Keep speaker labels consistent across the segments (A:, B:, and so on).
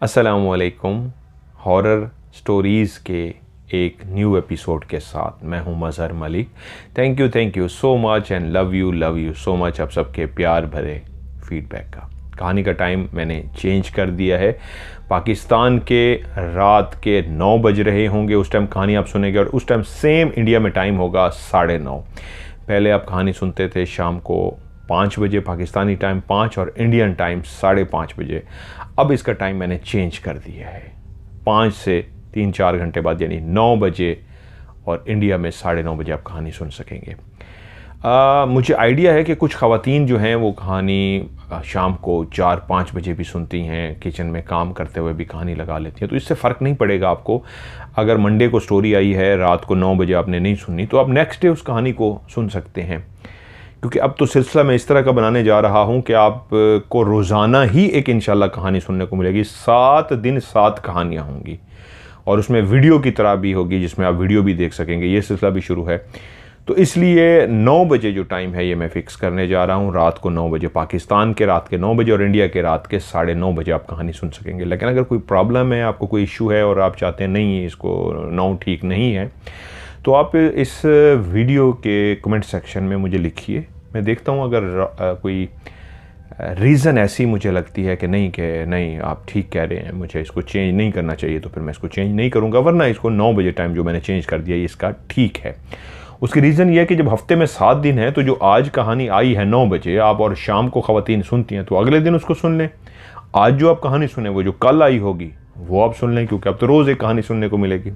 A: अस्सलामुअलैकुम। Horror stories के एक न्यू एपिसोड के साथ मैं हूं Mazhar Malik. Thank you so much and love you so much आप सबके प्यार भरे फीडबैक का। कहानी का टाइम मैंने चेंज कर दिया है। पाकिस्तान के रात के 9 बज रहे होंगे उस टाइम कहानी आप सुनेंगे, और उस टाइम सेम इंडिया में टाइम होगा 9:30। पहले आप कहानी सुनते थे शाम को 5 बजे पाकिस्तानी टाइम 5 और इंडियन टाइम 5:30 बजे। अब इसका टाइम मैंने चेंज कर दिया है 5 से 3-4 घंटे बाद, यानी 9 बजे, और इंडिया में 9:30 बजे आप कहानी सुन सकेंगे। मुझे आइडिया है कि कुछ ख़वातीन जो हैं वो कहानी शाम को 4-5 बजे भी सुनती हैं, किचन में काम करते हुए भी कहानी लगा लेती हैं, तो इससे फ़र्क नहीं पड़ेगा आपको। अगर मंडे को स्टोरी आई है रात को 9 बजे आपने नहीं सुनी, तो आप नेक्स्ट डे उस कहानी को सुन सकते हैं, क्योंकि अब तो सिलसिला मैं इस तरह का बनाने जा रहा हूं कि आपको रोज़ाना ही एक इंशाल्लाह कहानी सुनने को मिलेगी। 7 दिन 7 कहानियां होंगी, और उसमें वीडियो की तरह भी होगी जिसमें आप वीडियो भी देख सकेंगे। ये सिलसिला भी शुरू है, तो इसलिए 9 बजे जो टाइम है ये मैं फ़िक्स करने जा रहा हूँ। रात को 9 बजे पाकिस्तान के रात के 9 बजे और इंडिया के रात के 9:30 बजे आप कहानी सुन सकेंगे। लेकिन अगर कोई प्रॉब्लम है, आपको कोई इशू है और आप चाहते हैं नहीं इसको 9 ठीक नहीं है, तो आप इस वीडियो के कमेंट सेक्शन में मुझे लिखिए। मैं देखता हूँ अगर कोई रीज़न ऐसी मुझे लगती है कि नहीं आप ठीक कह रहे हैं, मुझे इसको चेंज नहीं करना चाहिए, तो फिर मैं इसको चेंज नहीं करूँगा। वरना इसको 9 बजे टाइम जो मैंने चेंज कर दिया ये इसका ठीक है। उसकी रीज़न ये है कि जब हफ्ते में 7 दिन है, तो जो आज कहानी आई है 9 बजे आप और शाम को ख़वातीन सुनती हैं, तो अगले दिन उसको सुन लें। आज जो आप कहानी सुने वो जो कल आई होगी वो आप सुन लें, क्योंकि अब तो रोज़ एक कहानी सुनने को मिलेगी।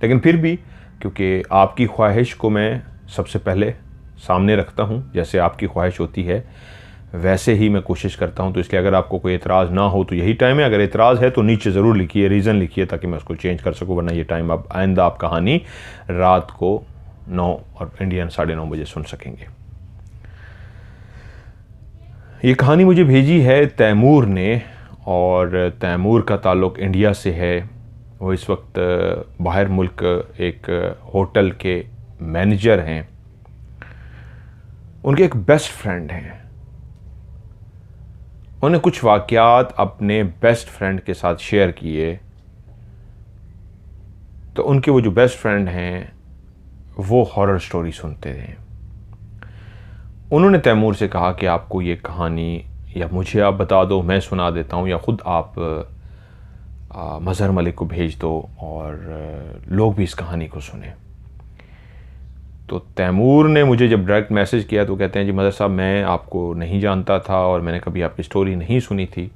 A: लेकिन फिर भी क्योंकि आपकी ख्वाहिश को मैं सबसे पहले सामने रखता हूँ, जैसे आपकी ख्वाहिश होती है वैसे ही मैं कोशिश करता हूँ, तो इसलिए अगर आपको कोई एतराज़ ना हो तो यही टाइम है। अगर एतराज़ है तो नीचे ज़रूर लिखिए, रीज़न लिखिए, ताकि मैं उसको चेंज कर सकूँ। वरना ये टाइम अब आइंदा आप कहानी रात को 9 और इंडियन 9:30 बजे सुन सकेंगे। ये कहानी मुझे भेजी है तैमूर ने, और तैमूर का ताल्लुक़ इंडिया से है। वो इस वक्त बाहर मुल्क एक होटल के मैनेजर हैं। उनके एक बेस्ट फ्रेंड हैं। उन्हें कुछ वाक़यात अपने बेस्ट फ्रेंड के साथ शेयर किए, तो उनके वो जो बेस्ट फ्रेंड हैं वो हॉरर स्टोरी सुनते हैं। उन्होंने तैमूर से कहा कि आपको ये कहानी या मुझे आप बता दो, मैं सुना देता हूँ, या ख़ुद आप मज़हर मलिक को भेज दो और लोग भी इस कहानी को सुने। तो तैमूर ने मुझे जब डायरेक्ट मैसेज किया तो कहते हैं, जी मज़हर साहब, मैं आपको नहीं जानता था और मैंने कभी आपकी स्टोरी नहीं सुनी थी।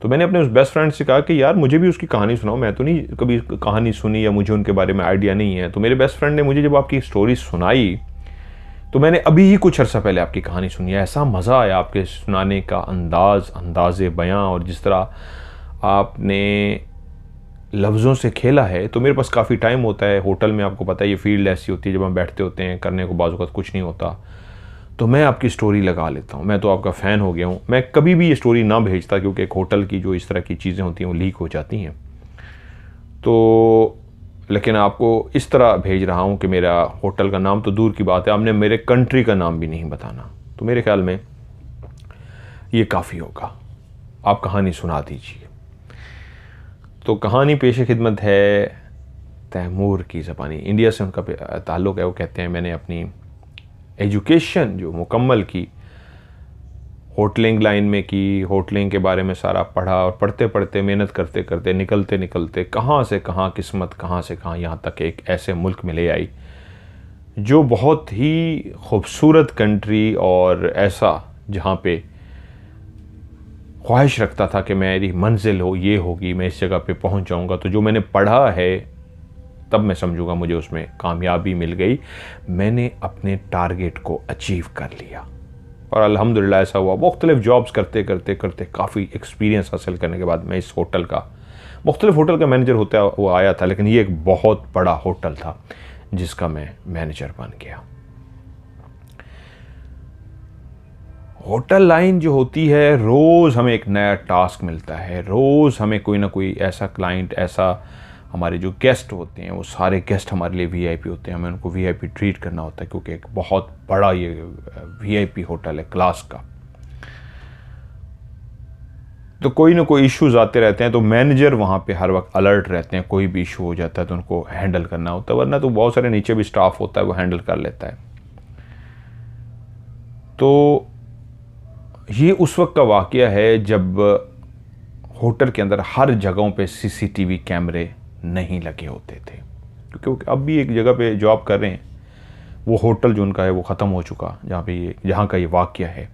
A: तो मैंने अपने उस बेस्ट फ्रेंड से कहा कि यार मुझे भी उसकी कहानी सुनाओ, मैं तो नहीं कभी कहानी सुनी या मुझे उनके बारे में आइडिया नहीं है। तो मेरे बेस्ट फ्रेंड ने मुझे जब आपकी स्टोरी सुनाई तो मैंने अभी ही कुछ अर्सा पहले आपकी कहानी सुनी है। ऐसा मज़ा आया आपके सुनाने का अंदाज़े बयां, और जिस तरह आपने लफ्ज़ों से खेला है। तो मेरे पास काफ़ी टाइम होता है होटल में, आपको पता है ये फील्ड ऐसी होती है, जब हम बैठते होते हैं करने को बाज़ वक़्त कुछ नहीं होता, तो मैं आपकी स्टोरी लगा लेता हूँ। मैं तो आपका फ़ैन हो गया हूँ। मैं कभी भी ये स्टोरी ना भेजता, क्योंकि एक होटल की जो इस तरह की चीज़ें होती हैं वो लीक हो जाती हैं। तो लेकिन आपको इस तरह भेज रहा हूँ कि मेरा होटल का नाम तो दूर की बात है, आपने मेरे कंट्री का नाम भी नहीं बताना, तो मेरे ख्याल में ये काफ़ी होगा। आप कहानी सुना दीजिए। तो कहानी पेश खिदमत है तैमूर की ज़बानी। इंडिया से उनका ताल्लुक़ है। वो कहते हैं, मैंने अपनी एजुकेशन जो मुकम्मल की होटलिंग लाइन में की, होटलिंग के बारे में सारा पढ़ा, और पढ़ते पढ़ते मेहनत करते करते निकलते निकलते कहाँ से कहाँ किस्मत, कहाँ से कहाँ यहाँ तक एक ऐसे मुल्क में ले आई जो बहुत ही खूबसूरत कंट्री, और ऐसा जहाँ पे ख्वाहिश रखता था कि मेरी मंजिल हो, ये होगी, मैं इस जगह पे पहुँच जाऊँगा। तो जो मैंने पढ़ा है तब मैं समझूंगा मुझे उसमें कामयाबी मिल गई, मैंने अपने टारगेट को अचीव कर लिया। और अल्हम्दुलिल्लाह ऐसा हुआ। मुख्तलिफ जॉब्स करते करते करते काफ़ी एक्सपीरियंस हासिल करने के बाद मैं इस होटल का, मुख्तलिफ होटल का मैनेजर होता हुआ आया था, लेकिन ये एक बहुत बड़ा होटल था जिसका मैं मैनेजर बन गया। होटल लाइन जो होती है, रोज़ हमें एक नया टास्क मिलता है, रोज़ हमें कोई ना कोई ऐसा क्लाइंट, ऐसा हमारे जो गेस्ट होते हैं वो सारे गेस्ट हमारे लिए वीआईपी होते हैं, हमें उनको वीआईपी ट्रीट करना होता है, क्योंकि एक बहुत बड़ा ये वीआईपी होटल है क्लास का। तो कोई ना कोई इश्यूज आते रहते हैं, तो मैनेजर वहाँ पे हर वक्त अलर्ट रहते हैं, कोई भी इशू हो जाता है तो उनको हैंडल करना होता है, वरना तो बहुत सारे नीचे भी स्टाफ होता है वो हैंडल कर लेता है। तो ये उस वक्त का वाक़या है जब होटल के अंदर हर जगहों पे सीसीटीवी कैमरे नहीं लगे होते थे, क्योंकि अब भी एक जगह पे जॉब कर रहे हैं, वो होटल जो उनका है वो ख़त्म हो चुका, जहाँ का ये वाक़या है।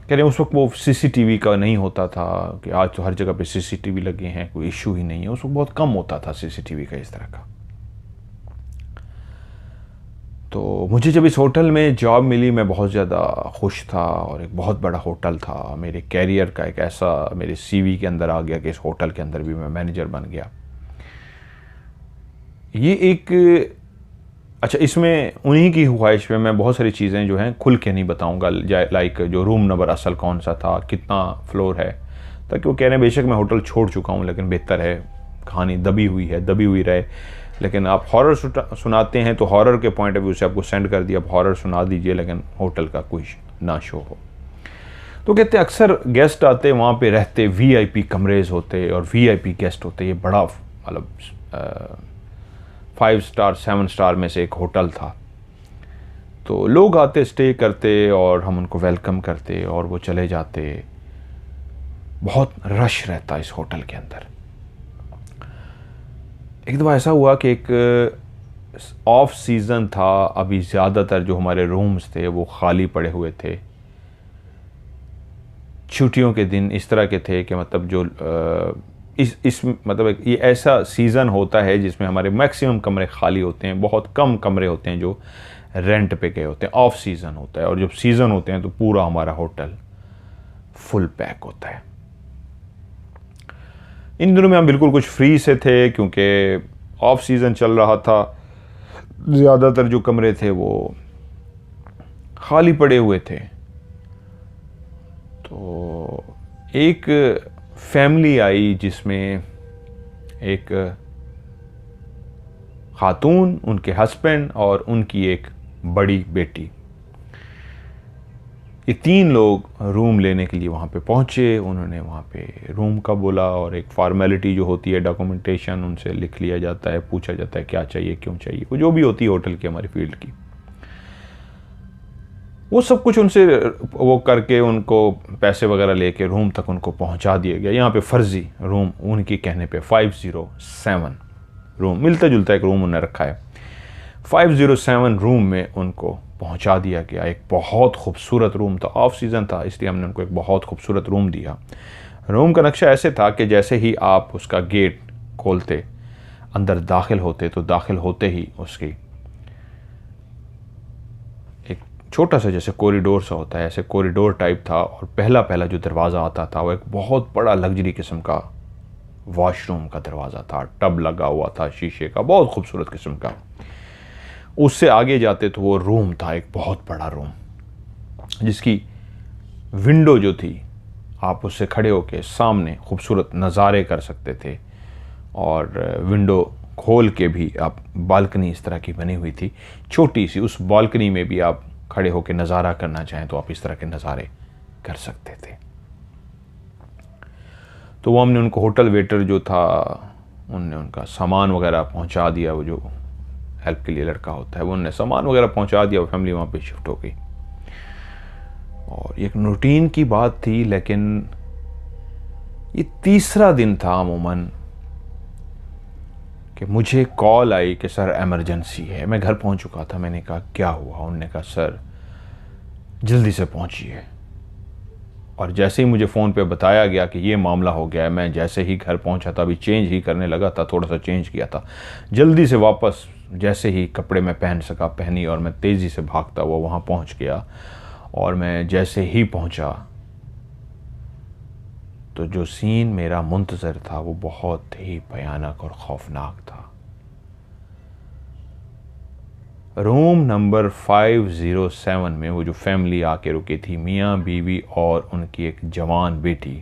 A: कह रहे हैं उस वक्त वो सीसीटीवी का नहीं होता था कि आज तो हर जगह पे सीसीटीवी लगे हैं, कोई इशू ही नहीं है, उस वक्त बहुत कम होता था सीसीटीवी का इस तरह का। तो मुझे जब इस होटल में जॉब मिली मैं बहुत ज़्यादा खुश था, और एक बहुत बड़ा होटल था, मेरे कैरियर का एक ऐसा मेरे सीवी के अंदर आ गया कि इस होटल के अंदर भी मैं मैनेजर बन गया। ये एक अच्छा, इसमें उन्हीं की ख्वाहिश में मैं बहुत सारी चीज़ें जो हैं खुल के नहीं बताऊंगा, लाइक जो रूम नंबर असल कौन सा था, कितना फ्लोर है, ताकि वो कह रहे हैं बेशक मैं होटल छोड़ चुका हूँ लेकिन बेहतर है कहानी दबी हुई रहे। लेकिन आप हॉरर सुनाते हैं तो हॉरर के पॉइंट ऑफ व्यू से आपको सेंड कर दिया, आप हॉरर सुना दीजिए लेकिन होटल का कोई ना शो हो। तो कहते अक्सर गेस्ट आते वहाँ पे रहते, वीआईपी कमरेज होते और वीआईपी गेस्ट होते, ये बड़ा मतलब 5 स्टार 7 स्टार में से एक होटल था। तो लोग आते स्टे करते और हम उनको वेलकम करते और वो चले जाते। बहुत रश रहता इस होटल के अंदर। एक दफ़ा ऐसा हुआ कि एक ऑफ सीज़न था, अभी ज़्यादातर जो हमारे रूम्स थे वो खाली पड़े हुए थे। छुट्टियों के दिन इस तरह के थे कि मतलब जो इस मतलब ये ऐसा सीज़न होता है जिसमें हमारे मैक्सिमम कमरे खाली होते हैं, बहुत कम कमरे होते हैं जो रेंट पे गए होते हैं। ऑफ सीज़न होता है, और जब सीज़न होते हैं तो पूरा हमारा होटल फुल पैक होता है। इन दिनों में हम बिल्कुल कुछ फ्री से थे क्योंकि ऑफ सीज़न चल रहा था, ज़्यादातर जो कमरे थे वो खाली पड़े हुए थे। तो एक फैमिली आई जिसमें एक खातून, उनके हस्बैंड और उनकी एक बड़ी बेटी, ये 3 लोग रूम लेने के लिए वहाँ पे पहुँचे। उन्होंने वहाँ पे रूम का बोला, और एक फॉर्मेलिटी जो होती है डॉक्यूमेंटेशन उनसे लिख लिया जाता है, पूछा जाता है क्या चाहिए क्यों चाहिए, वो जो भी होती है होटल की हमारी फील्ड की, वो सब कुछ उनसे वो करके उनको पैसे वगैरह लेके रूम तक उनको पहुंचा दिया गया। यहाँ पे फ़र्ज़ी रूम उनके कहने पे 507 रूम, मिलता जुलता एक रूम उन्होंने रखा है, 507 रूम में उनको पहुंचा दिया गया। एक बहुत खूबसूरत रूम था, ऑफ सीज़न था इसलिए हमने उनको एक बहुत खूबसूरत रूम दिया। रूम का नक्शा ऐसे था कि जैसे ही आप उसका गेट खोलते अंदर दाखिल होते तो दाखिल होते ही उसकी छोटा सा जैसे कॉरिडोर सा होता है, ऐसे कॉरिडोर टाइप था, और पहला जो दरवाज़ा आता था वो एक बहुत बड़ा लग्जरी किस्म का वॉशरूम का दरवाज़ा था, टब लगा हुआ था शीशे का, बहुत खूबसूरत किस्म का। उससे आगे जाते तो वो रूम था, एक बहुत बड़ा रूम जिसकी विंडो जो थी आप उससे खड़े होकर सामने खूबसूरत नज़ारे कर सकते थे, और विंडो खोल के भी आप बालकनी इस तरह की बनी हुई थी छोटी सी, उस बालकनी में भी आप खड़े होकर नज़ारा करना चाहें तो आप इस तरह के नज़ारे कर सकते थे। तो वो हमने उनको, होटल वेटर जो था उनने उनका सामान वगैरह पहुंचा दिया, वो जो हेल्प के लिए लड़का होता है वो उनने सामान वगैरह पहुंचा दिया, वो फैमिली वहाँ पे शिफ्ट हो गई। और एक रूटीन की बात थी, लेकिन ये तीसरा दिन था अमूमन कि मुझे कॉल आई कि सर इमरजेंसी है। मैं घर पहुंच चुका था, मैंने कहा क्या हुआ? उन्होंने कहा सर जल्दी से पहुंचिए। और जैसे ही मुझे फ़ोन पे बताया गया कि ये मामला हो गया है, मैं जैसे ही घर पहुंचा था, अभी चेंज ही करने लगा था, थोड़ा सा चेंज किया था, जल्दी से वापस जैसे ही कपड़े मैं पहन सका पहनी, और मैं तेज़ी से भागता हुआ वहाँ पहुँच गया। और मैं जैसे ही पहुँचा तो जो सीन मेरा मुंतज़र था वो बहुत ही भयानक और खौफनाक था। रूम नंबर 507 में वो जो फैमिली आके रुकी थी, मियाँ बीवी और उनकी एक जवान बेटी,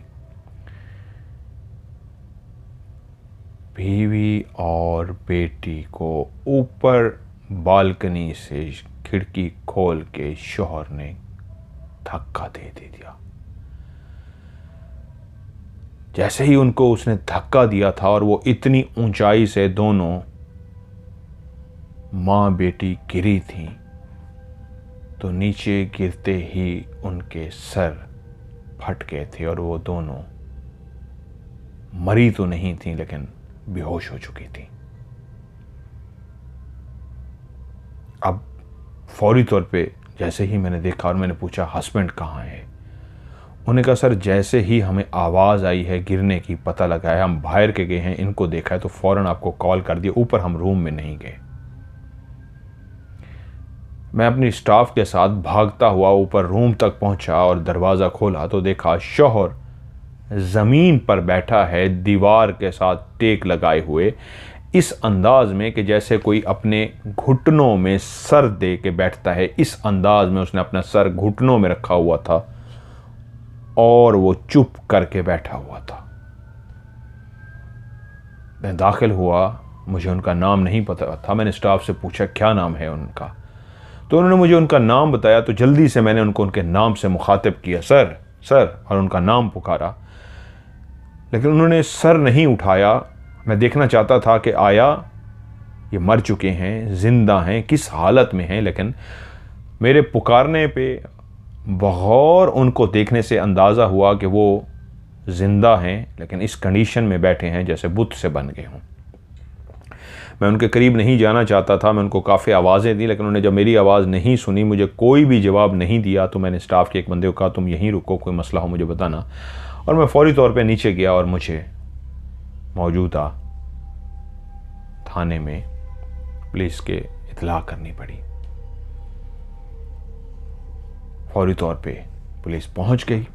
A: बीवी और बेटी को ऊपर बालकनी से खिड़की खोल के शौहर ने धक्का दे दिया। जैसे ही उनको उसने धक्का दिया था और वो इतनी ऊंचाई से दोनों माँ बेटी गिरी थी, तो नीचे गिरते ही उनके सर फट गए थे और वो दोनों मरी तो नहीं थी लेकिन बेहोश हो चुकी थी। अब फौरी तौर पे जैसे ही मैंने देखा और मैंने पूछा हस्बैंड कहाँ है, उन्होंने कहा सर जैसे ही हमें आवाज़ आई है गिरने की, पता लगा है, हम बाहर के गए हैं, इनको देखा है तो फ़ौरन आपको कॉल कर दिया, ऊपर हम रूम में नहीं गए। मैं अपनी स्टाफ के साथ भागता हुआ ऊपर रूम तक पहुंचा और दरवाज़ा खोला तो देखा शौहर ज़मीन पर बैठा है, दीवार के साथ टेक लगाए हुए, इस अंदाज में कि जैसे कोई अपने घुटनों में सर दे के बैठता है, इस अंदाज में उसने अपना सर घुटनों में रखा हुआ था और वो चुप करके बैठा हुआ था। मैं दाखिल हुआ, मुझे उनका नाम नहीं पता था। मैंने स्टाफ से पूछा क्या नाम है उनका, तो उन्होंने मुझे उनका नाम बताया। तो जल्दी से मैंने उनको उनके नाम से मुखातिब किया, सर सर, और उनका नाम पुकारा, लेकिन उन्होंने सर नहीं उठाया। मैं देखना चाहता था कि आया ये मर चुके हैं, जिंदा हैं, किस हालत में हैं, लेकिन मेरे पुकारने पे बगौर उनको देखने से अंदाज़ा हुआ कि वो ज़िंदा हैं, लेकिन इस कंडीशन में बैठे हैं जैसे बुत से बन गए हों। मैं उनके करीब नहीं जाना चाहता था, मैं उनको काफ़ी आवाज़ें दी, लेकिन उन्होंने जब मेरी आवाज़ नहीं सुनी, मुझे कोई भी जवाब नहीं दिया, तो मैंने स्टाफ के एक बंदे को कहा तुम यहीं रुको, कोई मसला हो मुझे बताना। और मैं फौरी तौर पे नीचे गया और मुझे मौजूदा थाने में पुलिस के इत्तला करनी पड़ी। फौरी तौर पे पुलिस पहुंच गई।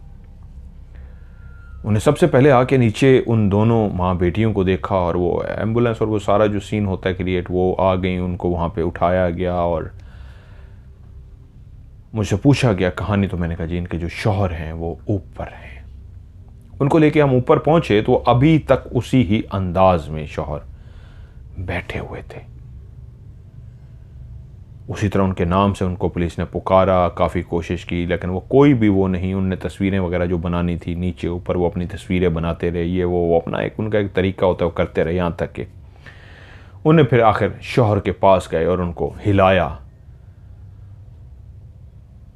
A: उन्हें सबसे पहले आके नीचे उन दोनों माँ बेटियों को देखा और वो एम्बुलेंस और वो सारा जो सीन होता है क्रिएट, वो आ गई, उनको वहाँ पे उठाया गया और मुझसे पूछा गया कहानी। तो मैंने कहा जी इनके जो शौहर हैं वो ऊपर हैं। उनको लेके हम ऊपर पहुंचे तो अभी तक उसी ही अंदाज में शौहर बैठे हुए थे। उसी तरह उनके नाम से उनको पुलिस ने पुकारा, काफ़ी कोशिश की, लेकिन वो कोई भी वो नहीं। उनने तस्वीरें वगैरह जो बनानी थी नीचे ऊपर वो अपनी तस्वीरें बनाते रहे, ये वो अपना एक उनका एक तरीका होता है वो करते रहे, यहाँ तक कि उन्हें फिर आखिर शौहर के पास गए और उनको हिलाया।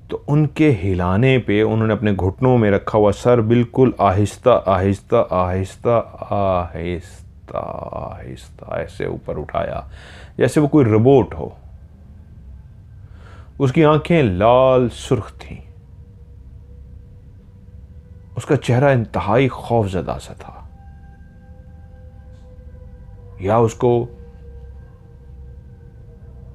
A: तो उनके हिलाने पे उन्होंने अपने घुटनों में रखा हुआ सर बिल्कुल आहिस्ता आहिस्ता आहिस्ता आहिस्ता आहिस्ता ऐसे ऊपर उठाया जैसे वो कोई रोबोट हो। उसकी आंखें लाल सुर्ख थीं, उसका चेहरा इंतहाई खौफजदा सा था, या उसको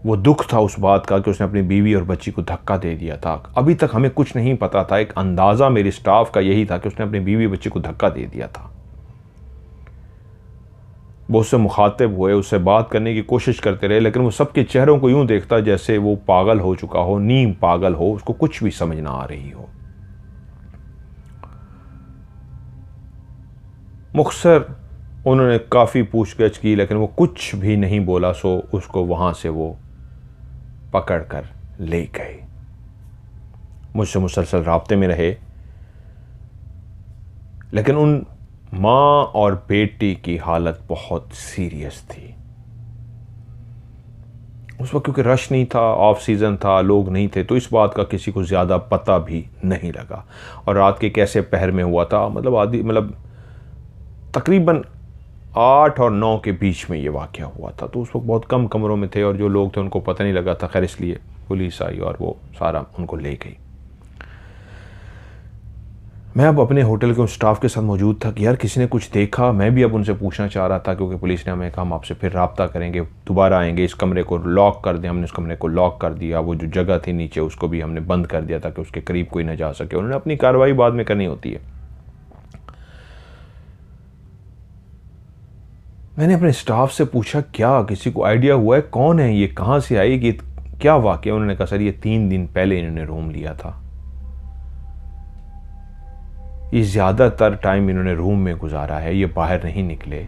A: वो दुख था उस बात का कि उसने अपनी बीवी और बच्ची को धक्का दे दिया था। अभी तक हमें कुछ नहीं पता था, एक अंदाजा मेरे स्टाफ का यही था कि उसने अपनी बीवी बच्ची को धक्का दे दिया था। वो उससे मुखातिब हुए, उससे बात करने की कोशिश करते रहे, लेकिन वो सबके चेहरों को यूं देखता जैसे वो पागल हो चुका हो, नीम पागल हो, उसको कुछ भी समझ ना आ रही हो। मुख्तसर उन्होंने काफ़ी पूछगछ की लेकिन वो कुछ भी नहीं बोला। सो उसको वहाँ से वो पकड़ कर ले गए। मुझसे मुसलसल राब्ते में रहे, लेकिन उन माँ और बेटी की हालत बहुत सीरियस थी। उस वक्त क्योंकि रश नहीं था, ऑफ सीज़न था, लोग नहीं थे, तो इस बात का किसी को ज़्यादा पता भी नहीं लगा। और रात के कैसे पहर में हुआ था, मतलब तकरीबन 8 और 9 के बीच में ये वाक़या हुआ था। तो उस वक्त बहुत कम कमरों में थे और जो लोग थे उनको पता नहीं लगा था। खैर इसलिए पुलिस आई और वो सारा उनको ले गई। मैं अब अपने होटल के उस स्टाफ के साथ मौजूद था कि यार किसी ने कुछ देखा। मैं भी अब उनसे पूछना चाह रहा था क्योंकि पुलिस ने हमें कहा हम आपसे फिर रब्ता करेंगे, दोबारा आएंगे, इस कमरे को लॉक कर दें। हमने उस कमरे को लॉक कर दिया। वो जो जगह थी नीचे उसको भी हमने बंद कर दिया ताकि उसके करीब कोई ना जा सके। उन्होंने अपनी कार्रवाई बाद में करनी होती है। मैंने अपने स्टाफ से पूछा क्या किसी को आइडिया हुआ है कौन है ये, कहाँ से आई, कि क्या वाक़या। उन्होंने कहा सर ये 3 दिन पहले इन्होंने रूम लिया था, ये ज़्यादातर टाइम इन्होंने रूम में गुजारा है, ये बाहर नहीं निकले।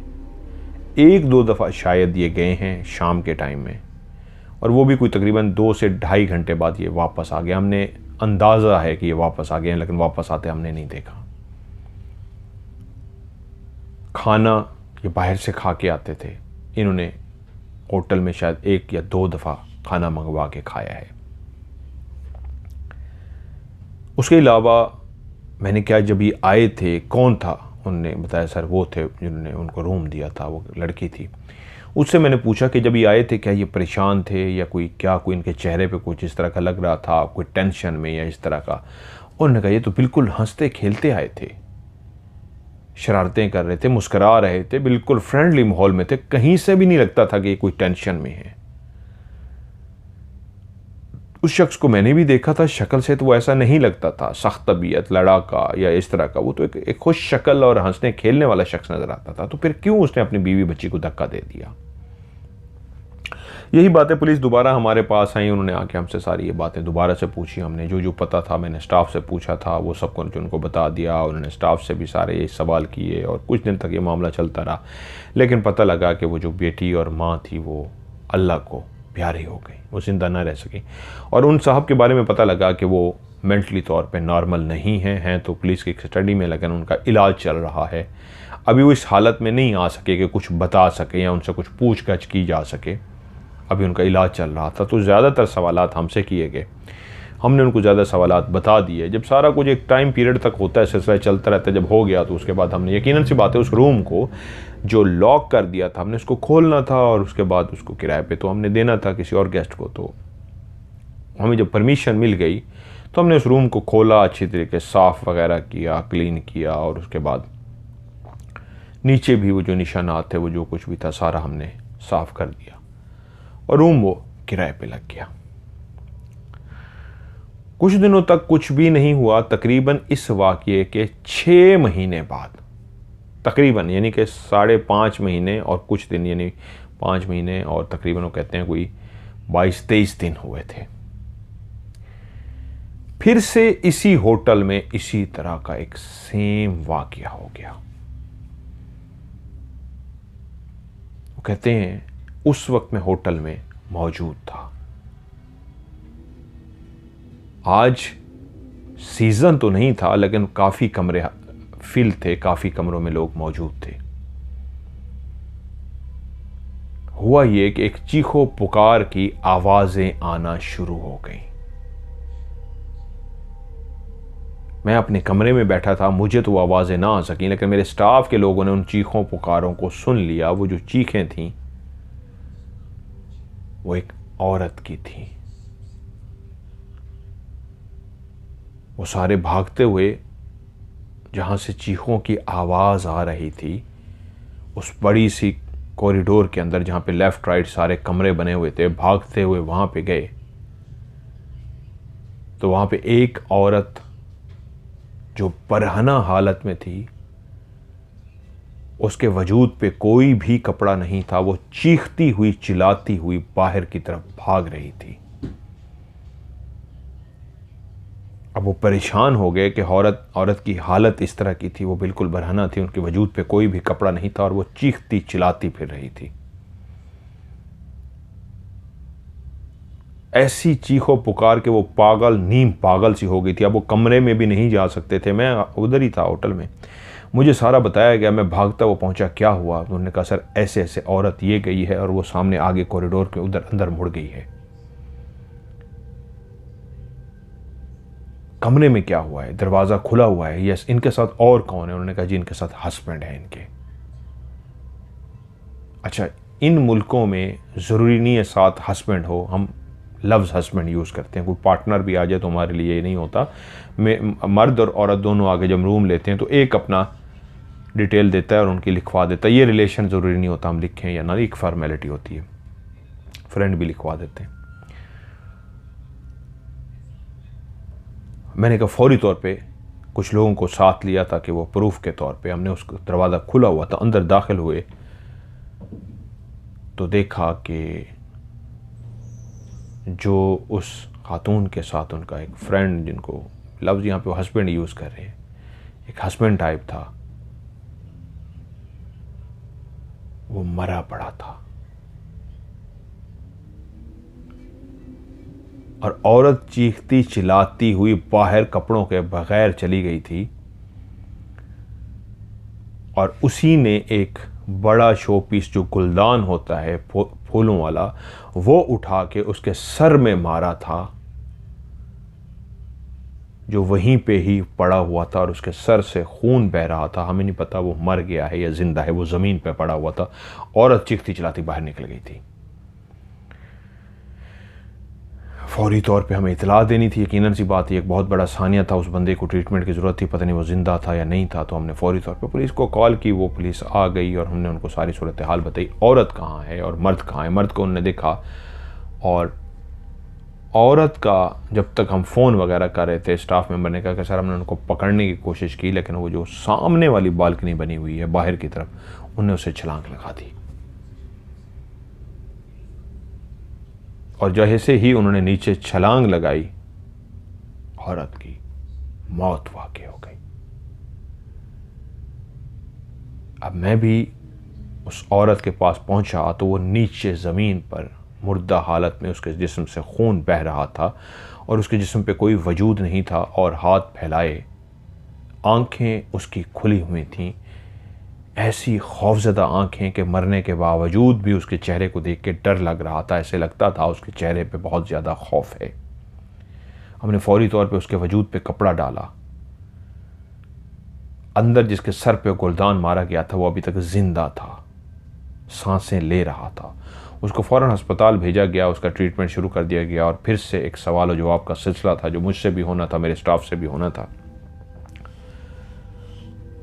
A: 1-2 दफ़ा शायद ये गए हैं शाम के टाइम में, और वो भी कोई तकरीबन 2 से ढाई घंटे बाद ये वापस आ गया। हमने अंदाज़ा है कि ये वापस आ गए हैं, लेकिन वापस आते हमने नहीं देखा। खाना ये बाहर से खा के आते थे। इन्होंने होटल में शायद 1 या 2 दफ़ा खाना मंगवा के खाया है। उसके अलावा मैंने क्या, जब ये आए थे कौन था, उन्होंने बताया सर वो थे जिन्होंने उनको रूम दिया था, वो लड़की थी। उससे मैंने पूछा कि जब ये आए थे क्या ये परेशान थे या कोई इनके चेहरे पे कुछ इस तरह का लग रहा था, कोई टेंशन में या इस तरह का। उन्होंने कहा ये तो बिल्कुल हंसते खेलते आए थे, शरारतें कर रहे थे, मुस्करा रहे थे, बिल्कुल फ्रेंडली माहौल में थे, कहीं से भी नहीं लगता था कि ये कोई टेंशन में है। उस शख्स को मैंने भी देखा था, शक्ल से तो वो ऐसा नहीं लगता था सख्त तबीयत लड़ाका या इस तरह का, वो तो एक खुश शक्ल और हंसने खेलने वाला शख्स नजर आता था। तो फिर क्यों उसने अपनी बीवी बच्ची को धक्का दे दिया? यही बातें पुलिस दोबारा हमारे पास आई, उन्होंने आके हमसे सारी ये बातें दोबारा से पूछी। हमने जो जो पता था, मैंने स्टाफ से पूछा था, वो सब कुछ उनको बता दिया। उन्होंने स्टाफ से भी सारे ये सवाल किए और कुछ दिन तक ये मामला चलता रहा। लेकिन पता लगा कि वो जो बेटी और माँ थी वो अल्लाह को प्यारी हो गई, वो ज़िंदा ना रह सकी। और उन साहब के बारे में पता लगा कि वो मेंटली तौर पे नॉर्मल नहीं हैं तो पुलिस की स्टडी में, लेकिन उनका इलाज चल रहा है। अभी वो इस हालत में नहीं आ सके कि कुछ बता सके या उनसे कुछ पूछताछ की जा सके, अभी उनका इलाज चल रहा था। तो ज़्यादातर सवालात हमसे किए गए, हमने उनको ज़्यादा सवालात बता दिए। जब सारा कुछ एक टाइम पीरियड तक होता है, सिलसिला चलता रहता है, जब हो गया तो उसके बाद हमने यकीनन सी बात है उस रूम को जो लॉक कर दिया था हमने उसको खोलना था और उसके बाद उसको किराए पे तो हमने देना था किसी और गेस्ट को। तो हमें जब परमिशन मिल गई तो हमने उस रूम को खोला, अच्छी तरीके साफ़ वगैरह किया, क्लीन किया और उसके बाद नीचे भी वो जो निशानात थे, वो जो कुछ भी था सारा हमने साफ़ कर दिया और रूम वो किराए पे लग गया। कुछ दिनों तक कुछ भी नहीं हुआ। तकरीबन इस वाक़ये के 6 महीने बाद, तकरीबन यानी कि 5.5 महीने और कुछ दिन, यानी 5 महीने और तकरीबन वो कहते हैं कोई 22-23 दिन हुए थे, फिर से इसी होटल में इसी तरह का एक सेम वाक़या हो गया। वो कहते हैं उस वक्त मैं होटल में मौजूद था। आज सीज़न तो नहीं था लेकिन काफ़ी कमरे फिल थे, काफ़ी कमरों में लोग मौजूद थे। हुआ ये कि एक चीखो पुकार की आवाज़ें आना शुरू हो गईं। मैं अपने कमरे में बैठा था, मुझे तो वो आवाज़ें ना आ सकी, लेकिन मेरे स्टाफ के लोगों ने उन चीखों पुकारों को सुन लिया। वो जो चीखें थीं वो एक औरत की थी। वो सारे भागते हुए जहाँ से चीखों की आवाज़ आ रही थी, उस बड़ी सी कॉरिडोर के अंदर जहाँ पे लेफ़्ट राइट सारे कमरे बने हुए थे, भागते हुए वहाँ पे गए तो वहाँ पे एक औरत जो बरहना हालत में थी, उसके वजूद पे कोई भी कपड़ा नहीं था, वो चीखती हुई चिल्लाती हुई बाहर की तरफ भाग रही थी। अब वो परेशान हो गए कि औरत की हालत इस तरह की थी, वो बिल्कुल बरहना थी, उनके वजूद पे कोई भी कपड़ा नहीं था और वो चीखती चिल्लाती फिर रही थी। ऐसी चीखों पुकार के वो नीम पागल सी हो गई थी। अब वो कमरे में भी नहीं जा सकते थे, मैं उधर ही था होटल में। मुझे सारा बताया गया, मैं भागता वो पहुंचा, क्या हुआ? उन्होंने कहा सर ऐसे ऐसे औरत ये गई है और वो सामने आगे कॉरिडोर के उधर अंदर मुड़ गई है। कमरे में क्या हुआ है? दरवाज़ा खुला हुआ है। यस। इनके साथ और कौन है? उन्होंने कहा जी इनके साथ हस्बैंड है इनके। अच्छा, इन मुल्कों में ज़रूरी नहीं है साथ हस्बैंड हो, हम लफ्ज़ हस्बैंड यूज़ करते हैं। कोई पार्टनर भी आ जाए तो हमारे लिए ये नहीं होता। मर्द और औरत दोनों आगे जब रूम लेते हैं तो एक अपना डिटेल देता है और उनकी लिखवा देता है। ये रिलेशन ज़रूरी नहीं होता हम लिखें या ना, एक फॉर्मेलिटी होती है, फ्रेंड भी लिखवा देते हैं। मैंने कहा फ़ौरी तौर पे कुछ लोगों को साथ लिया ताकि वो प्रूफ के तौर पे, हमने उसका दरवाज़ा खुला हुआ था, अंदर दाखिल हुए तो देखा कि जो उस खातून के साथ उनका एक फ्रेंड, जिनको लफ्ज़ यहाँ पे वो हस्बैंड यूज़ कर रहे हैं, एक हस्बैंड टाइप था, वो मरा पड़ा था। और औरत चीखती चिल्लाती हुई बाहर कपड़ों के बगैर चली गई थी। और उसी ने एक बड़ा शो पीस जो गुलदान होता है फूलों वाला, वो उठा के उसके सर में मारा था, जो वहीं पे ही पड़ा हुआ था और उसके सर से खून बह रहा था। हमें नहीं पता वो मर गया है या जिंदा है, वो ज़मीन पे पड़ा हुआ था। औरत चीखती चिल्लाती बाहर निकल गई थी। फौरी तौर पे हमें इतला देनी थी, यकीनन सी बात है, एक बहुत बड़ा सानिया था, उस बंदे को ट्रीटमेंट की ज़रूरत थी, पता नहीं वो ज़िंदा था या नहीं था। तो हमने फौरी तौर पे पुलिस को कॉल की, वो पुलिस आ गई और हमने उनको सारी सूरत हाल बताई, औरत कहाँ है और मर्द कहाँ है। मर्द को उन्होंने देखा और औरत का जब तक हम फ़ोन वगैरह कर रहे थे, स्टाफ मेंबर ने कहा कि सर हमने उनको पकड़ने की कोशिश की, लेकिन वो जो सामने वाली बालकनी बनी हुई है बाहर की तरफ, उन्होंने उसे छलांग लगा दी और जैसे ही उन्होंने नीचे छलांग लगाई, औरत की मौत वाक़ई हो गई। अब मैं भी उस औरत के पास पहुंचा तो वो नीचे ज़मीन पर मुर्दा हालत में, उसके जिस्म से खून बह रहा था और उसके जिस्म पे कोई वजूद नहीं था और हाथ फैलाए, आंखें उसकी खुली हुई थीं, ऐसी खौफज़दा आंखें कि मरने के बावजूद भी उसके चेहरे को देख के डर लग रहा था। ऐसे लगता था उसके चेहरे पे बहुत ज़्यादा खौफ है। हमने फौरी तौर पे उसके वजूद पे कपड़ा डाला। अंदर जिसके सर पे गुलदान मारा गया था वो अभी तक ज़िंदा था, सांसें ले रहा था। उसको फ़ौरन अस्पताल भेजा गया, उसका ट्रीटमेंट शुरू कर दिया गया और फिर से एक सवाल और जवाब का सिलसिला था जो मुझसे भी होना था, मेरे स्टाफ से भी होना था।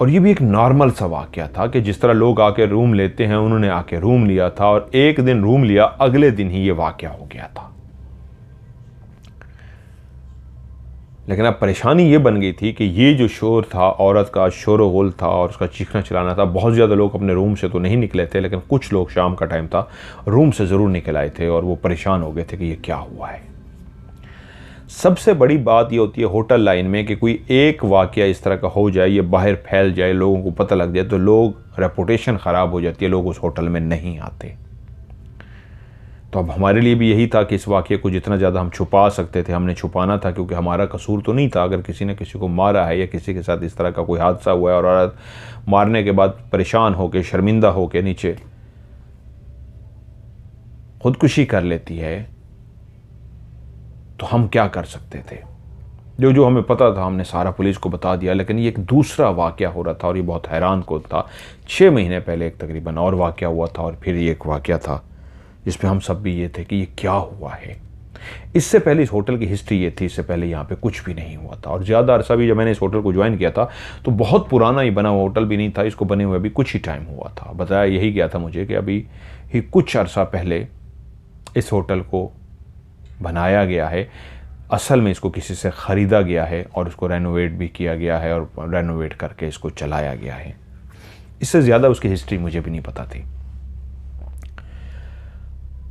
A: और ये भी एक नॉर्मल सा वाक़या था कि जिस तरह लोग आके रूम लेते हैं, उन्होंने आके रूम लिया था और एक दिन रूम लिया, अगले दिन ही ये वाक़या हो गया था। लेकिन अब परेशानी ये बन गई थी कि ये जो शोर था, औरत का शोर गुल था और उसका चीखना चिल्लाना था, बहुत ज़्यादा लोग अपने रूम से तो नहीं निकले थे, लेकिन कुछ लोग, शाम का टाइम था, रूम से ज़रूर निकल आए थे और वो परेशान हो गए थे कि ये क्या हुआ है। सबसे बड़ी बात ये होती है होटल लाइन में कि कोई एक वाक़या इस तरह का हो जाए, ये बाहर फैल जाए, लोगों को पता लग जाए, तो लोग, रेपुटेशन ख़राब हो जाती है, लोग उस होटल में नहीं आते। तो अब हमारे लिए भी यही था कि इस वाक़ये को जितना ज़्यादा हम छुपा सकते थे हमने छुपाना था, क्योंकि हमारा कसूर तो नहीं था। अगर किसी ने किसी को मारा है या किसी के साथ इस तरह का कोई हादसा हुआ है और औरत मारने के बाद परेशान होकर, शर्मिंदा होकर नीचे खुदकुशी कर लेती है, तो हम क्या कर सकते थे। जो हमें पता था हमने सारा पुलिस को बता दिया। लेकिन ये एक दूसरा वाक़या हो रहा था और ये बहुत हैरान कुन था। 6 महीने पहले एक तकरीबन और वाक़या हुआ था और फिर ये एक वाक़या था जिस पे हम सब भी ये थे कि ये क्या हुआ है। इससे पहले इस होटल की हिस्ट्री ये थी, इससे पहले यहाँ पे कुछ भी नहीं हुआ था और ज़्यादा अरसा भी, जब मैंने इस होटल को ज्वाइन किया था तो बहुत पुराना ही बना हुआ होटल भी नहीं था, इसको बने हुए अभी कुछ ही टाइम हुआ था। बताया यही गया था मुझे कि अभी ही कुछ अरसा पहले इस होटल को बनाया गया है। असल में इसको किसी से ख़रीदा गया है और उसको रेनोवेट भी किया गया है और रेनोवेट करके इसको चलाया गया है। इससे ज़्यादा उसकी हिस्ट्री मुझे भी नहीं पता थी।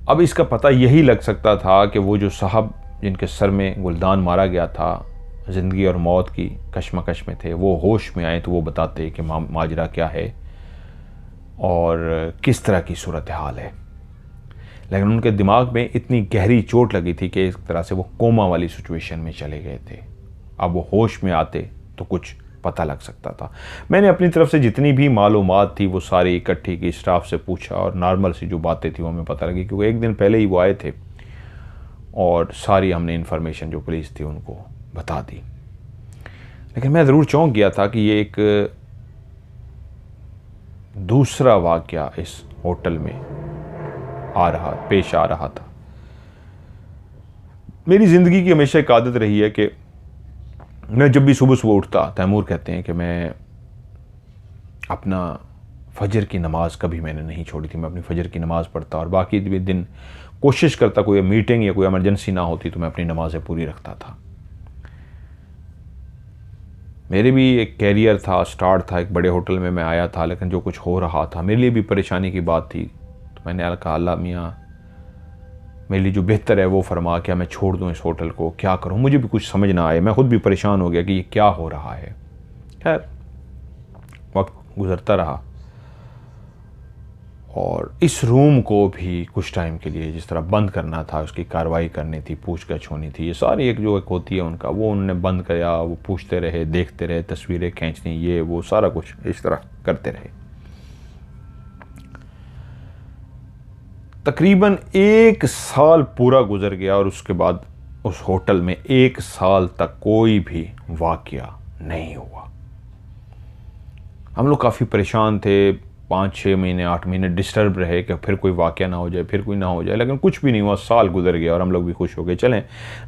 A: अब इसका पता यही लग सकता था कि वो जो साहब जिनके सर में गुलदान मारा गया था, ज़िंदगी और मौत की कशमकश में थे, वो होश में आए तो वो बताते कि माजरा क्या है और किस तरह की सूरत हाल है। लेकिन उनके दिमाग में इतनी गहरी चोट लगी थी कि एक तरह से वो कोमा वाली सिचुएशन में चले गए थे। अब वो होश में आते तो कुछ पता लग सकता था। मैंने अपनी तरफ से जितनी भी मालूमात थी वो सारी इकट्ठी की, स्टाफ से पूछा और नॉर्मल सी जो बातें थी वो हमें पता लगी, क्योंकि एक दिन पहले ही वो आए थे और सारी हमने इन्फॉर्मेशन जो पुलिस थी उनको बता दी। लेकिन मैं ज़रूर चौंक गया था कि ये एक दूसरा वाक़या इस होटल में पेश आ रहा था। मेरी ज़िंदगी की हमेशा एक आदत रही है कि मैं जब भी सुबह सुबह उठता, तैमूर कहते हैं कि मैं अपना फजर की नमाज़ कभी मैंने नहीं छोड़ी थी। मैं अपनी फजर की नमाज़ पढ़ता और बाकी दिन कोशिश करता, कोई मीटिंग या कोई इमरजेंसी ना होती तो मैं अपनी नमाज़ें पूरी रखता था। मेरे भी एक कैरियर था, स्टार्ट था, एक बड़े होटल में मैं आया था, लेकिन जो कुछ हो रहा था मेरे लिए भी परेशानी की बात थी। तो मैंने कहा अल्लाह मियाँ मेरे लिए जो बेहतर है वो फरमा, क्या मैं छोड़ दूँ इस होटल को, क्या करूँ। मुझे भी कुछ समझ ना आए, मैं ख़ुद भी परेशान हो गया कि ये क्या हो रहा है। खैर वक्त गुज़रता रहा और इस रूम को भी कुछ टाइम के लिए जिस तरह बंद करना था, उसकी कार्रवाई करनी थी, पूछगछ होनी थी, ये सारी एक जो एक होती है उनका, वो उन्होंने बंद किया। वो पूछते रहे, देखते रहे, तस्वीरें खींचनी, ये वो सारा कुछ इस तरह करते रहे। तकरीबन 1 साल पूरा गुजर गया और उसके बाद उस होटल में 1 साल तक कोई भी वाकया नहीं हुआ। हम लोग काफ़ी परेशान थे, 5-6 महीने 8 महीने डिस्टर्ब रहे कि फिर कोई वाकया ना हो जाए, फिर कोई ना हो जाए, लेकिन कुछ भी नहीं हुआ। साल गुजर गया और हम लोग भी खुश हो गए, चलें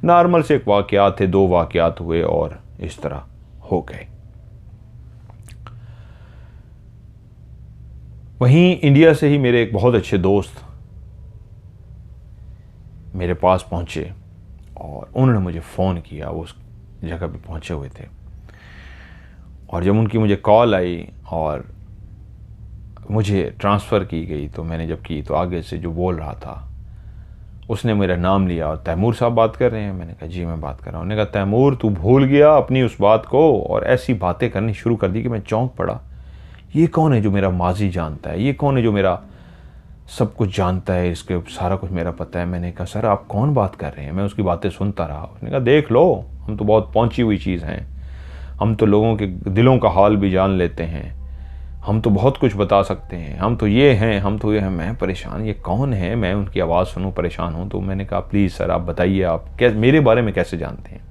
A: नॉर्मल से एक वाकयात थे, 2 वाकयात हुए और इस तरह हो गए। वहीं इंडिया से ही मेरे एक बहुत अच्छे दोस्त मेरे पास पहुंचे और उन्होंने मुझे फ़ोन किया, वो उस जगह पे पहुंचे हुए थे। और जब उनकी मुझे कॉल आई और मुझे ट्रांसफ़र की गई, तो मैंने जब की तो आगे से जो बोल रहा था उसने मेरा नाम लिया और तैमूर साहब बात कर रहे हैं। मैंने कहा जी मैं बात कर रहा हूँ। उन्होंने कहा तैमूर तू भूल गया अपनी उस बात को, और ऐसी बातें करनी शुरू कर दी कि मैं चौंक पड़ा। ये कौन है जो मेरा माजी जानता है, ये कौन है जो मेरा सब कुछ जानता है, इसके सारा कुछ मेरा पता है। मैंने कहा सर आप कौन बात कर रहे हैं। मैं उसकी बातें सुनता रहा। उसने कहा देख लो, हम तो बहुत पहुंची हुई चीज़ हैं, हम तो लोगों के दिलों का हाल भी जान लेते हैं, हम तो बहुत कुछ बता सकते हैं, हम तो ये हैं, हम तो ये हैं। मैं परेशान, ये कौन है, मैं उनकी आवाज़ सुनूं परेशान हूँ। तो मैंने कहा प्लीज़ सर आप बताइए, आप कैसे मेरे बारे में कैसे जानते हैं।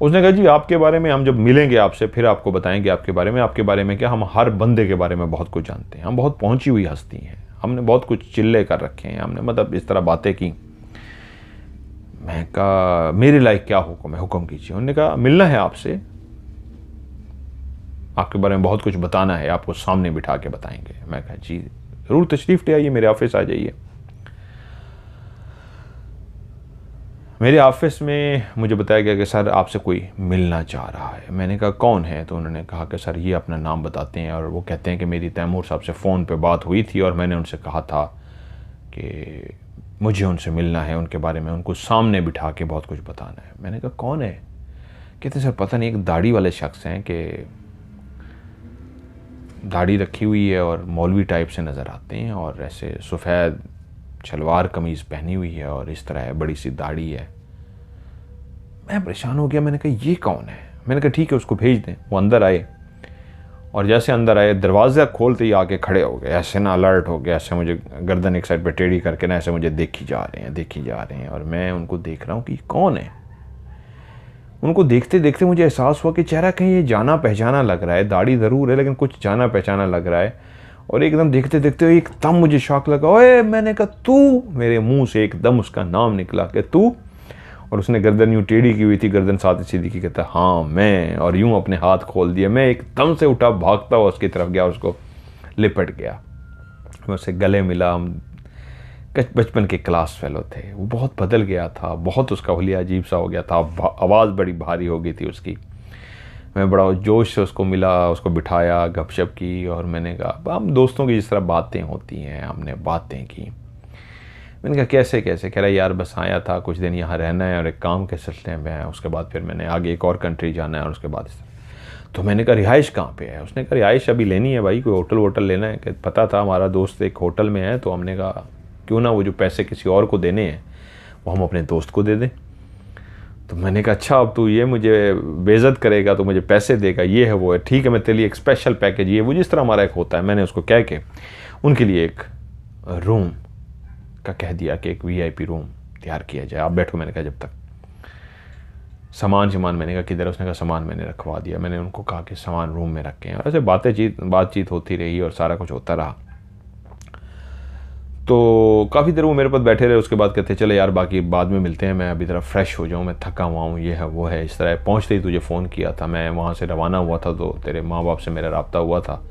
A: उसने कहा जी आपके बारे में हम जब मिलेंगे आपसे फिर आपको बताएंगे आपके बारे में। आपके बारे में क्या, हम हर बंदे के बारे में बहुत कुछ जानते हैं, हम बहुत पहुंची हुई हस्ती हैं, हमने बहुत कुछ चिल्ले कर रखे हैं, हमने मतलब इस तरह बातें की। मैं कहा मेरे लायक क्या हुक्म है, हुक्म कीजिए। उन्होंने कहा मिलना है आपसे, आपके बारे में बहुत कुछ बताना है, आपको सामने बिठा के बताएंगे। मैं कहा जी ज़रूर तशरीफ़ ले आइए, मेरे ऑफिस आ जाइए। मेरे ऑफिस में मुझे बताया गया कि सर आपसे कोई मिलना चाह रहा है। मैंने कहा कौन है। तो उन्होंने कहा कि सर ये अपना नाम बताते हैं और वो कहते हैं कि मेरी तैमूर साहब से फ़ोन पे बात हुई थी और मैंने उनसे कहा था कि मुझे उनसे मिलना है, उनके बारे में उनको सामने बिठा के बहुत कुछ बताना है। मैंने कहा कौन है। कहते सर पता नहीं, एक दाढ़ी वाले शख्स हैं कि दाढ़ी रखी हुई है और मौलवी टाइप से नज़र आते हैं और ऐसे सफ़ेद शलवार कमीज़ पहनी हुई है और इस तरह है, बड़ी सी दाढ़ी है। मैं परेशान हो गया। मैंने कहा ये कौन है। मैंने कहा ठीक है उसको भेज दें। वो अंदर आए और जैसे अंदर आए दरवाज़ा खोलते ही आके खड़े हो गए, ऐसे ना अलर्ट हो गया, ऐसे मुझे गर्दन एक साइड पे टेढ़ी करके ना ऐसे मुझे देखी जा रहे हैं और मैं उनको देख रहा हूँ कि कौन है। उनको देखते देखते मुझे एहसास हुआ कि चेहरा कहीं ये जाना पहचाना लग रहा है, दाढ़ी ज़रूर है लेकिन कुछ जाना पहचाना लग रहा है। और एकदम देखते देखते एकदम मुझे शौक लगा, ओए मैंने कहा तू। मेरे मुंह से एकदम उसका नाम निकला कि तू। और उसने गर्दन यूँ टेढ़ी की हुई थी, गर्दन साथ सीधी की, कहता हाँ मैं, और यूँ अपने हाथ खोल दिया। मैं एकदम से उठा, भागता हुआ उसकी तरफ गया, उसको लिपट गया, मैं उससे गले मिला। हम बचपन के क्लास फेलो थे। वो बहुत बदल गया था, बहुत उसका हुलिया अजीब सा हो गया था, आवाज़ बड़ी भारी हो गई थी उसकी। मैं बड़ा जोश से उसको मिला, उसको बिठाया, गपशप की और मैंने कहा हम दोस्तों की जिस तरह बातें होती हैं हमने बातें की। मैंने कहा कैसे कैसे। कह रहा यार बस आया था, कुछ दिन यहाँ रहना है और एक काम के सिलसिले में है, उसके बाद फिर मैंने आगे एक और कंट्री जाना है और उसके बाद। तो मैंने कहा रिहाइश कहाँ पे है। उसने कहा रिहाइश अभी लेनी है भाई, कोई होटल वोटल लेना है। कि पता था हमारा दोस्त एक होटल में है, तो हमने कहा क्यों ना वो जो पैसे किसी और को देने हैं वो हम अपने दोस्त को दे दें। तो मैंने कहा अच्छा अब तू ये मुझे बेइज्जत करेगा तो मुझे पैसे देगा, ये है वो है, ठीक है मैं तेरे लिए एक स्पेशल पैकेज, ये वो जिस तरह हमारा एक होता है। मैंने उसको कह के उनके लिए एक रूम का कह दिया कि एक VIP रूम तैयार किया जाए, आप बैठो। मैंने कहा जब तक सामान मैंने कहा किधर। उसने कहा सामान मैंने रखवा दिया। मैंने उनको कहा कि सामान रूम में रखें और ऐसे बातचीत होती रही और सारा कुछ होता रहा। तो काफ़ी देर वो मेरे पास बैठे रहे। उसके बाद कहते चले यार बाकी बाद में मिलते हैं, मैं अभी तरह फ्रेश हो जाऊँ, मैं थका हुआ हूँ, ये है वो है। इस तरह पहुँचते ही तुझे फ़ोन किया था, मैं वहाँ से रवाना हुआ था तो तेरे माँ बाप से मेरा रब्ता हुआ था,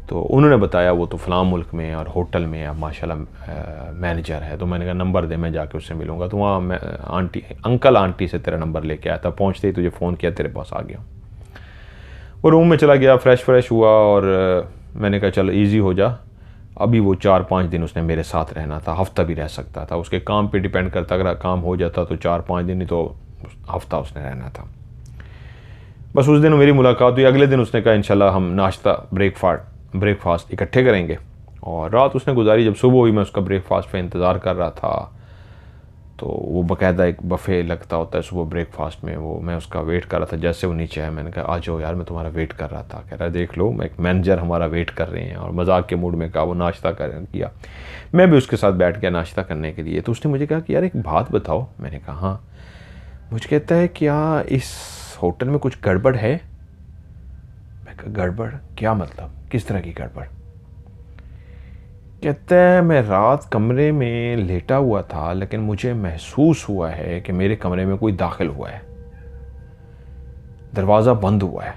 A: तो उन्होंने बताया वो तो फ़लाँ मुल्क में और होटल में अब माशाल्लाह मैनेजर है। तो मैंने कहा नंबर दे, मैं जाके उससे मिलूँगा। तो वहाँ मैं अंकल आंटी से तेरा नंबर लेके आया था, पहुँचते ही तुझे फ़ोन किया, तेरे पास आ गया। वो रूम में चला गया, फ्रेश हुआ और मैंने कहा चल ईज़ी हो जा। अभी वो 4-5 दिन उसने मेरे साथ रहना था, हफ्ता भी रह सकता था, उसके काम पे डिपेंड करता, अगर काम हो जाता तो 4-5 दिन, ही तो हफ्ता उसने रहना था। बस उस दिन मेरी मुलाकात हुई। अगले दिन उसने कहा इंशाल्लाह हम नाश्ता ब्रेकफास्ट इकट्ठे करेंगे और रात उसने गुजारी। जब सुबह हुई मैं उसका ब्रेकफास्ट पे इंतज़ार कर रहा था, तो वो बाकायदा एक बफ़े लगता होता है सुबह ब्रेकफास्ट में, वो मैं उसका वेट कर रहा था। जैसे वो नीचे आया मैंने कहा आ जाओ यार, मैं तुम्हारा वेट कर रहा था। कह रहा है देख लो मैं एक मैनेजर हमारा वेट कर रहे हैं, और मजाक के मूड में कहा। वो नाश्ता किया, मैं भी उसके साथ बैठ गया नाश्ता करने के लिए। तो उसने मुझे कहा कि यार एक बात बताओ। मैंने कहा हाँ। मुझे कहता है क्या इस होटल में कुछ गड़बड़ है? मैं कहा गड़बड़ क्या मतलब, किस तरह की गड़बड़? कहता है मैं रात कमरे में लेटा हुआ था, लेकिन मुझे महसूस हुआ है कि मेरे कमरे में कोई दाखिल हुआ है, दरवाज़ा बंद हुआ है।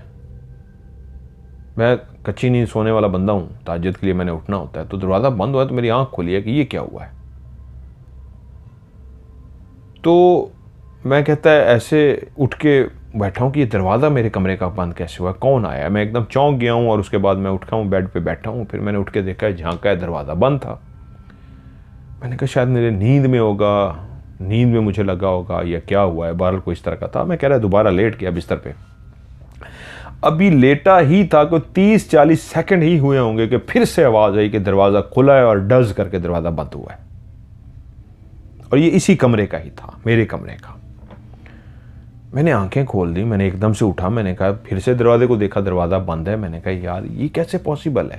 A: मैं कच्ची नींद सोने वाला बंदा हूँ, तहज्जुद के लिए मैंने उठना होता है, तो दरवाज़ा बंद हुआ है तो मेरी आंख खुली है कि ये क्या हुआ है। तो मैं कहता है ऐसे उठ के बैठा हूँ कि ये दरवाज़ा मेरे कमरे का बंद कैसे हुआ, कौन आया? मैं एकदम चौंक गया हूँ, और उसके बाद मैं उठा हूँ, बेड पे बैठा हूँ। फिर मैंने उठ के देखा है, झांका है, दरवाज़ा बंद था। मैंने कहा शायद मेरे नींद में होगा, नींद में मुझे लगा होगा या क्या हुआ है, बहरहाल कोई इस तरह का था। मैं कह रहा दोबारा लेट गया बिस्तर पे। अभी लेटा ही था कोई 30-40 सेकंड ही हुए होंगे कि फिर से आवाज़ आई कि दरवाज़ा खुला है, और डज करके दरवाज़ा बंद हुआ है। और ये इसी कमरे का ही था, मेरे कमरे का। मैंने आंखें खोल दी, मैंने एकदम से उठा, मैंने कहा फिर से दरवाजे को देखा, दरवाज़ा बंद है। मैंने कहा यार ये कैसे पॉसिबल है?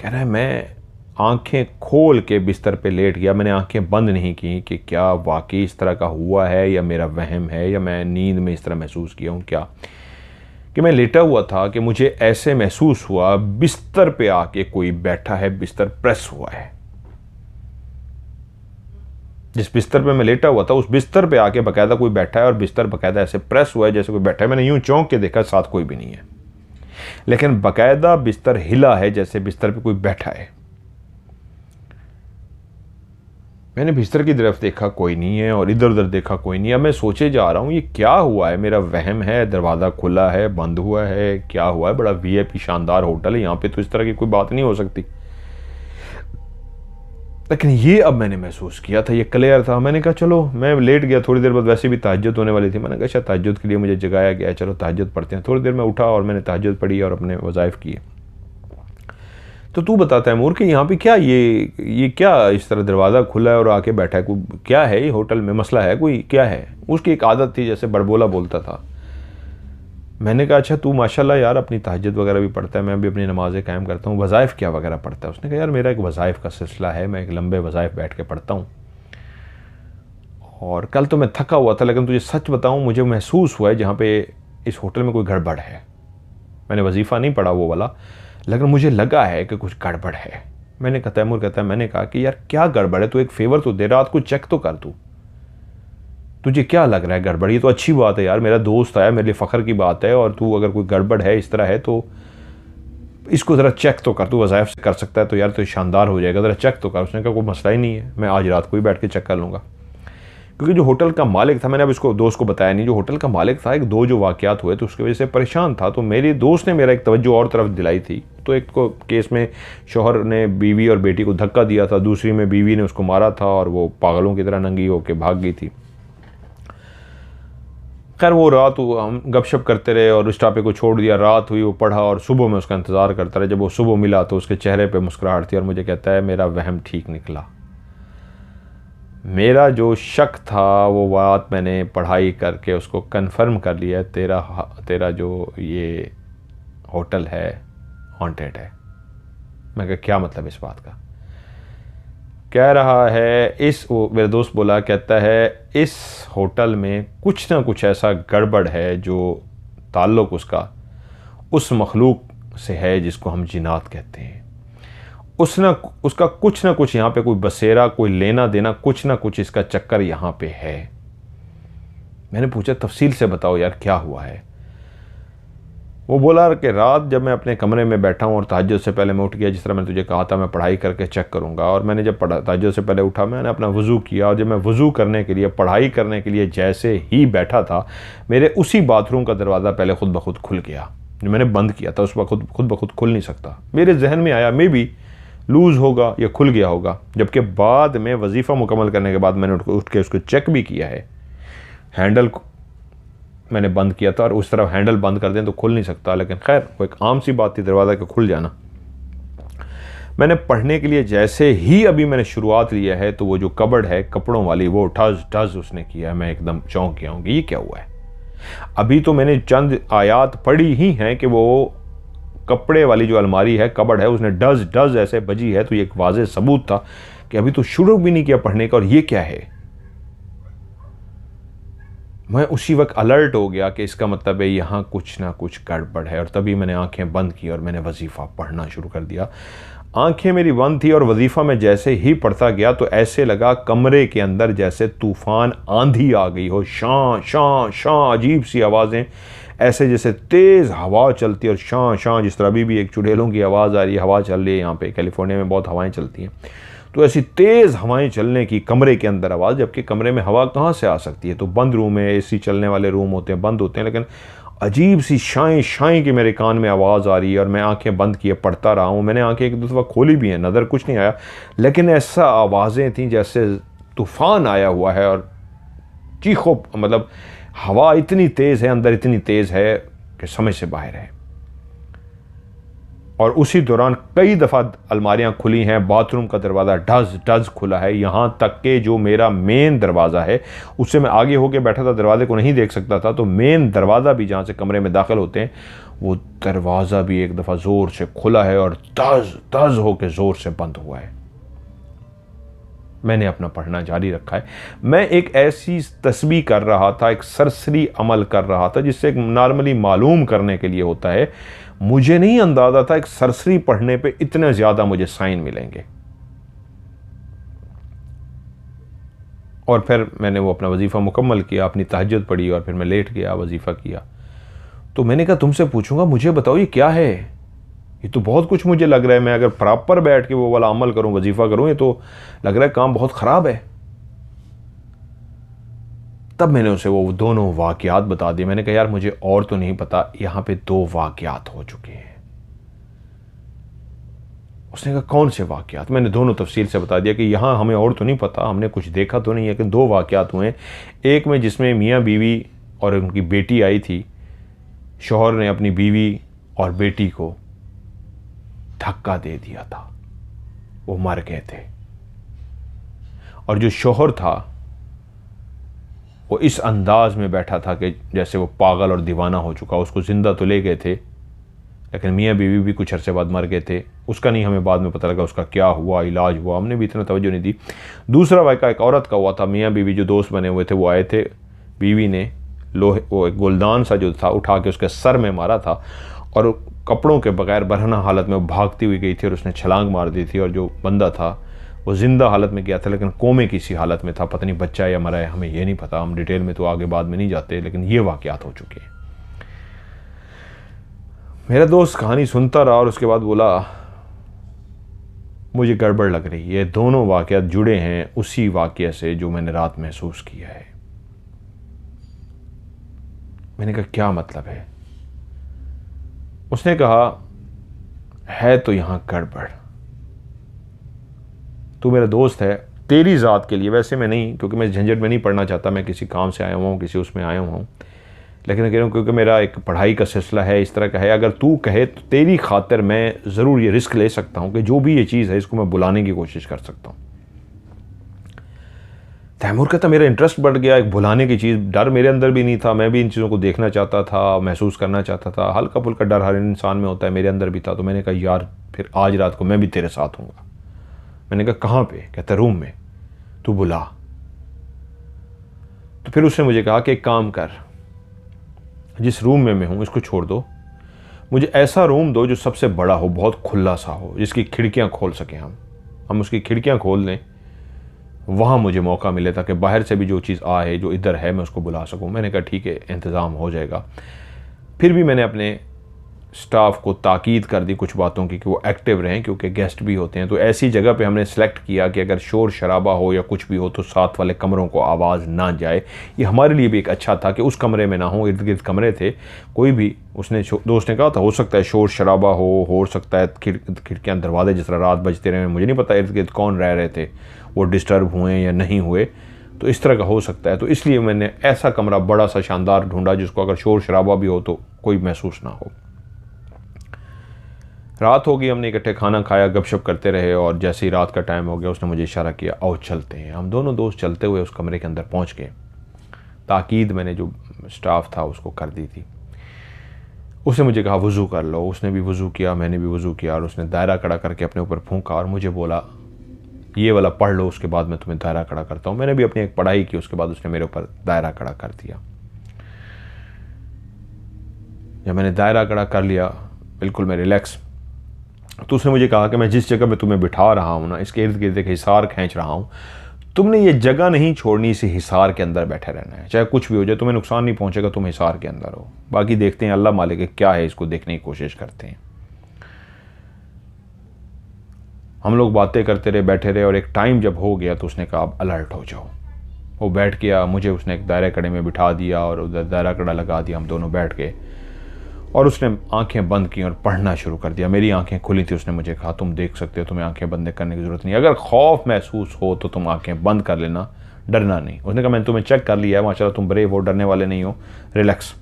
A: कह रहा है मैं आंखें खोल के बिस्तर पे लेट गया, मैंने आंखें बंद नहीं की कि क्या वाकई इस तरह का हुआ है या मेरा वहम है या मैं नींद में इस तरह महसूस किया हूँ क्या। कि मैं लेटा हुआ था कि मुझे ऐसे महसूस हुआ बिस्तर पे आके कोई बैठा है, बिस्तर प्रेस हुआ है। जिस बिस्तर पे मैं लेटा हुआ था उस बिस्तर पे आके बाकायदा कोई बैठा है, और बिस्तर बाकायदा ऐसे प्रेस हुआ है जैसे कोई बैठा है। मैंने यूं चौंक के देखा, साथ कोई भी नहीं है, लेकिन बाकायदा बिस्तर हिला है जैसे बिस्तर पे कोई बैठा है। मैंने बिस्तर की तरफ देखा, कोई नहीं है, और इधर उधर देखा, कोई नहीं है। मैं सोचे जा रहा हूँ ये क्या हुआ है, मेरा वहम है, दरवाज़ा खुला है, बंद हुआ है, क्या हुआ है? बड़ा वीआईपी शानदार होटल है, यहाँ पे तो इस तरह की कोई बात नहीं हो सकती। लेकिन ये अब मैंने महसूस किया था, ये क्लियर था। मैंने कहा चलो, मैं लेट गया, थोड़ी देर बाद वैसे भी तहज्जुद होने वाली थी। मैंने कहा शायद तहज्जुद के लिए मुझे जगाया गया है, चलो तहज्जुद पढ़ते हैं। थोड़ी देर में उठा और मैंने तहज्जुद पढ़ी और अपने वज़ाइफ किए। तो तू बताता है मूर कि यहाँ पे क्या ये क्या इस तरह दरवाज़ा खुला है और आके बैठा है, कोई क्या है? ये होटल में मसला है कोई, क्या है? उसकी एक आदत थी जैसे बड़बोला बोलता था। मैंने कहा अच्छा तू माशाल्लाह यार अपनी तहज्जुद वगैरह भी पढ़ता है, मैं भी अपनी नमाज़ें कायम करता हूँ, वज़ाइफ क्या वगैरह पढ़ता है? उसने कहा यार मेरा एक वज़ाइफ का सिलसिला है, मैं एक लंबे वज़ाइफ बैठ के पढ़ता हूँ, और कल तो मैं थका हुआ था, लेकिन तुझे सच बताऊँ मुझे महसूस हुआ है जहाँ पे इस होटल में कोई गड़बड़ है। मैंने वजीफ़ा नहीं पढ़ा वो वाला, लेकिन मुझे लगा है कि कुछ गड़बड़ है। मैंने कहा तैमूर कहता है, मैंने कहा कि यार क्या गड़बड़ है, तू एक फेवर तो दे, रात को चेक तो कर, तू तुझे क्या लग रहा है गड़बड़? ये तो अच्छी बात है यार, मेरा दोस्त आया, मेरे लिए फ़ख्र की बात है, और तू अगर कोई गड़बड़ है इस तरह है तो इसको ज़रा चेक तो कर, तू वज़ाइफ से कर सकता है तो यार तो शानदार हो जाएगा, ज़रा चेक तो कर। उसने कहा कोई मसला ही नहीं है, मैं आज रात को ही बैठ के चेक कर लूँगा। क्योंकि जो होटल का मालिक था, मैंने अब इसको दोस्त को बताया नहीं, जो होटल का मालिक था, एक दो जो वाक़यात हुए तो उसकी वजह से परेशान था, तो मेरे दोस्त ने मेरा एक तवज्जो और तरफ दिलाई थी। तो एक को केस में शौहर ने बीवी और बेटी को धक्का दिया था, दूसरी में बीवी ने उसको मारा था और वो पागलों की तरह नंगी होकर भाग गई थी। खैर वो रात हम गपशप करते रहे और उस टापे को छोड़ दिया, रात हुई, वो पढ़ा, और सुबह में उसका इंतज़ार करता रहा। जब वो सुबह मिला तो उसके चेहरे पे मुस्कुराहट थी, और मुझे कहता है मेरा वहम ठीक निकला। मेरा जो शक था वो बात मैंने पढ़ाई करके उसको कंफर्म कर लिया, तेरा जो ये होटल है हॉन्टेड है। मैं कहा क्या मतलब इस बात का? कह रहा है वो मेरा दोस्त बोला, कहता है इस होटल में कुछ ना कुछ ऐसा गड़बड़ है जो ताल्लुक़ उसका उस मखलूक से है जिसको हम जिन्नात कहते हैं। उसका कुछ ना कुछ यहाँ पे कोई बसेरा, कोई लेना देना, कुछ ना कुछ इसका चक्कर यहाँ पे है। मैंने पूछा तफसील से बताओ यार क्या हुआ है? वो बोला कि रात जब मैं अपने कमरे में बैठा हूँ और तहज्जुद से पहले मैं उठ गया, जिस तरह मैंने तुझे कहा था मैं पढ़ाई करके चेक करूँगा, और मैंने जब तहज्जुद से पहले उठा, मैंने अपना वज़ू किया, और जब मैं वज़ू करने के लिए, पढ़ाई करने के लिए जैसे ही बैठा था, मेरे उसी बाथरूम का दरवाज़ा पहले खुद ब खुद खुल गया। जो मैंने बंद किया था उस वक्त खुद ब खुद खुल नहीं सकता। मेरे जहन में आया मे बी लूज़ होगा या खुल गया होगा, जबकि बाद में वजीफ़ा मुकम्मल करने के बाद मैंने उठ के उसको चेक भी किया है। हैंडल मैंने बंद किया था और उस तरफ हैंडल बंद कर दें तो खुल नहीं सकता, लेकिन खैर वो एक आम सी बात थी दरवाज़ा के खुल जाना। मैंने पढ़ने के लिए जैसे ही अभी मैंने शुरुआत लिया है तो वो जो कबर्ड है कपड़ों वाली वो ठज ठज उसने किया है। मैं एकदम चौंक गया हूँ कि ये क्या हुआ है। अभी तो मैंने चंद आयात पढ़ी ही हैं कि वो कपड़े वाली जो अलमारी है कबर्ड है उसने डज डज ऐसे बजी है, तो ये एक वाज़ेह सबूत था कि अभी तो शुरू भी नहीं किया पढ़ने का और ये क्या है। मैं उसी वक्त अलर्ट हो गया कि इसका मतलब है यहाँ कुछ ना कुछ गड़बड़ है, और तभी मैंने आंखें बंद की और मैंने वजीफ़ा पढ़ना शुरू कर दिया। आंखें मेरी बंद थी और वजीफ़ा में जैसे ही पढ़ता गया तो ऐसे लगा कमरे के अंदर जैसे तूफ़ान आंधी आ गई हो। शां शां शां अजीब सी आवाज़ें, ऐसे जैसे तेज़ हवा चलती है और शां शां, जिस तरह अभी भी एक चुड़ैलों की आवाज़ आ रही है, हवा चल रही है। यहाँ पे कैलिफोर्निया में बहुत हवाएं चलती हैं, तो ऐसी तेज़ हवाएं चलने की कमरे के अंदर आवाज़, जबकि कमरे में हवा कहाँ से आ सकती है, तो बंद रूम है, एसी चलने वाले रूम होते हैं, बंद होते हैं, लेकिन अजीब सी शाएं शाएं की मेरे कान में आवाज़ आ रही है और मैं आंखें बंद किए पढ़ता रहा हूँ। मैंने आंखें एक दफ़ा खोली भी हैं, नज़र कुछ नहीं आया, लेकिन ऐसा आवाज़ें थीं जैसे तूफ़ान आया हुआ है और चीखो, मतलब हवा इतनी तेज़ है, अंदर इतनी तेज़ है कि समझ से बाहर है। और उसी दौरान कई दफ़ा अलमारियां खुली हैं, बाथरूम का दरवाज़ा ढज ढज खुला है, यहाँ तक कि जो मेरा मेन दरवाज़ा है उससे मैं आगे होके बैठा था, दरवाजे को नहीं देख सकता था, तो मेन दरवाज़ा भी जहाँ से कमरे में दाखिल होते हैं वो दरवाज़ा भी एक दफ़ा ज़ोर से खुला है और धज धज होकर ज़ोर से बंद हुआ है। मैंने अपना पढ़ना जारी रखा है। मैं एक ऐसी तस्बीह कर रहा था, एक सरसरी अमल कर रहा था जिससे नॉर्मली मालूम करने के लिए होता है। मुझे नहीं अंदाज़ा था एक सरसरी पढ़ने पे इतने ज़्यादा मुझे साइन मिलेंगे। और फिर मैंने वो अपना वजीफ़ा मुकम्मल किया, अपनी तहज्जुद पढ़ी और फिर मैं लेट गया, वजीफ़ा किया। तो मैंने कहा तुमसे पूछूंगा, मुझे बताओ ये क्या है, ये तो बहुत कुछ मुझे लग रहा है, मैं अगर प्रॉपर बैठ के वो वाला अमल करूं, वजीफ़ा करूं, ये तो लग रहा है काम बहुत ख़राब है। तब मैंने उसे वो दोनों वाक़यात बता दिए। मैंने कहा यार मुझे और तो नहीं पता, यहाँ पे 2 वाक़यात हो चुके हैं। उसने कहा कौन से वाक़यात? मैंने दोनों तफसील से बता दिया कि यहाँ हमें और तो नहीं पता, हमने कुछ देखा तो नहीं है, लेकिन 2 वाक़यात हुए हैं। एक में जिसमें मियाँ बीवी और उनकी बेटी आई थी, शौहर ने अपनी बीवी और बेटी को धक्का दे दिया था, वो मर गए थे, और जो शौहर था वो इस अंदाज में बैठा था कि जैसे वो पागल और दीवाना हो चुका। उसको ज़िंदा तो ले गए थे, लेकिन मियाँ बीवी भी कुछ अरसे बाद मर गए थे। उसका नहीं हमें बाद में पता लगा उसका क्या हुआ, इलाज हुआ, हमने भी इतना तवज्जो नहीं दी। दूसरा वाक़या एक औरत का हुआ था। मियाँ बीवी जो दोस्त बने हुए थे वो आए थे, बीवी ने लोहे वो एक गुलदान सा जो था उठा के उसके सर में मारा था, और कपड़ों के बगैर बरहना हालत में भागती हुई गई थी और उसने छलांग मार दी थी, और जो बंदा था वो ज़िंदा हालत में गया था, लेकिन कोमे की सी हालत में था, पता नहीं बच्चा या मरा है, हमें ये नहीं पता, हम डिटेल में तो आगे बाद में नहीं जाते, लेकिन ये वाक़यात हो चुके हैं। मेरा दोस्त कहानी सुनता रहा और उसके बाद बोला मुझे गड़बड़ लग रही है, ये दोनों वाक़यात जुड़े हैं उसी वाक़ये से जो मैंने रात महसूस किया है। मैंने कहा क्या मतलब है? उसने कहा है तो यहाँ गड़बड़, तू मेरा दोस्त है, तेरी ज़ात के लिए, वैसे मैं नहीं, क्योंकि मैं झंझट में नहीं पढ़ना चाहता, मैं किसी काम से आया हुआ हूँ, किसी उसमें आया हुआ हूँ, लेकिन कह रहा हूँ क्योंकि मेरा एक पढ़ाई का सिलसिला है, इस तरह का है, अगर तू कहे तो तेरी खातिर मैं ज़रूर ये रिस्क ले सकता हूँ कि जो भी ये चीज़ है इसको मैं बुलाने की कोशिश कर सकता हूँ। तैमूर कहता मेरा इंटरेस्ट बढ़ गया, एक बुलाने की चीज़, डर मेरे अंदर भी नहीं था, मैं भी इन चीज़ों को देखना चाहता था, महसूस करना चाहता था, हल्का फुल्का डर हर इंसान में होता है, मेरे अंदर भी था। तो मैंने कहा यार फिर आज रात को मैं भी तेरे साथ हूँगा। मैंने कहा कहाँ पे? कहता रूम में, तू बुला। तो फिर उसने मुझे कहा कि एक काम कर, जिस रूम में मैं हूँ इसको छोड़ दो, मुझे ऐसा रूम दो जो सबसे बड़ा हो, बहुत खुला सा हो, जिसकी खिड़कियाँ खोल सकें हम उसकी खिड़कियाँ खोल दें, वहाँ मुझे मौका मिले ताकि बाहर से भी जो चीज़ आए, जो इधर है, मैं उसको बुला सकूँ। मैंने कहा ठीक है, इंतज़ाम हो जाएगा। फिर भी मैंने अपने स्टाफ को ताकीद कर दी कुछ बातों की कि वो एक्टिव रहें, क्योंकि गेस्ट भी होते हैं। तो ऐसी जगह पे हमने सेलेक्ट किया कि अगर शोर शराबा हो या कुछ भी हो तो साथ वाले कमरों को आवाज़ ना जाए। ये हमारे लिए भी एक अच्छा था कि उस कमरे में ना हो, इर्द गिर्द कमरे थे, कोई भी, उसने दोस्त ने कहा था हो सकता है शोर शराबा हो सकता है खिड़कियाँ दरवाजे जिस तरह रात बजते रहे, मुझे नहीं पता इर्द गिर्द कौन रह रहे थे, वो डिस्टर्ब हुए या नहीं हुए, तो इस तरह का हो सकता है। तो इसलिए मैंने ऐसा कमरा बड़ा सा शानदार ढूंढा जिसको अगर शोर शराबा भी हो तो कोई महसूस ना हो। रात हो गई, हमने इकट्ठे खाना खाया, गपशप करते रहे, और जैसे ही रात का टाइम हो गया उसने मुझे इशारा किया, आओ चलते हैं। हम दोनों दोस्त चलते हुए उस कमरे के अंदर पहुंच गए। ताकीद मैंने जो स्टाफ था उसको कर दी थी। उसने मुझे कहा वज़ू कर लो, उसने भी वज़ू किया, मैंने भी वज़ू किया, और उसने दायरा खड़ा करके अपने ऊपर फूंका और मुझे बोला ये वाला पढ़ लो, उसके बाद मैं तुम्हें दायरा खड़ा करता हूँ। मैंने भी अपनी एक पढ़ाई की, उसके बाद उसने मेरे ऊपर दायरा खड़ा कर दिया। जब मैंने दायरा खड़ा कर लिया बिल्कुल मैं रिलैक्स, तो उसने मुझे कहा कि मैं जिस जगह पे तुम्हें बिठा रहा हूँ ना, इसके इर्द गिर्द एक हिसार खींच रहा हूँ, तुमने ये जगह नहीं छोड़नी, इसी हिसार के अंदर बैठे रहना है, चाहे कुछ भी हो जाए, तुम्हें नुकसान नहीं पहुंचेगा, तुम हिसार के अंदर हो, बाकी देखते हैं अल्लाह मालिक है क्या है, इसको देखने की कोशिश करते हैं। हम लोग बातें करते रहे, बैठे रहे, और एक टाइम जब हो गया तो उसने कहा अब अलर्ट हो जाओ। वो बैठ गया, मुझे उसने एक दायरे कड़े में बिठा दिया और उधर दायरा कड़ा लगा दिया, हम दोनों बैठ गए, और उसने आंखें बंद की और पढ़ना शुरू कर दिया। मेरी आंखें खुली थी। उसने मुझे कहा तुम देख सकते हो, तुम्हें आंखें बंद करने की ज़रूरत नहीं, अगर खौफ महसूस हो तो तुम आंखें बंद कर लेना, डरना नहीं। उसने कहा मैंने तुम्हें चेक कर लिया है, माशाल्लाह तुम ब्रेव हो, डरने वाले नहीं हो, रिलैक्स।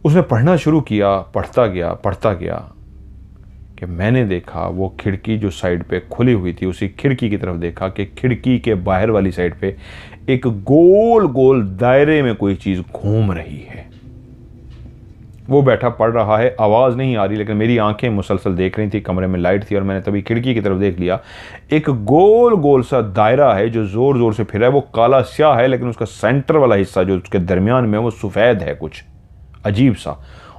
A: उसने पढ़ना शुरू किया, पढ़ता गया कि मैंने देखा वो खिड़की जो साइड पे खुली हुई थी, उसी खिड़की की तरफ देखा कि खिड़की के बाहर वाली साइड पे एक गोल गोल दायरे में कोई चीज़ घूम रही है। वो बैठा पढ़ रहा है, आवाज़ नहीं आ रही, लेकिन मेरी आंखें मुसलसल देख रही थी, कमरे में लाइट थी, और मैंने तभी खिड़की की तरफ देख लिया। एक गोल गोल सा दायरा है जो ज़ोर ज़ोर से फिर रहा है, वो काला स्याह है, लेकिन उसका सेंटर वाला हिस्सा जो उसके दरमियान में वो सफ़ेद है, कुछ अजीब सा,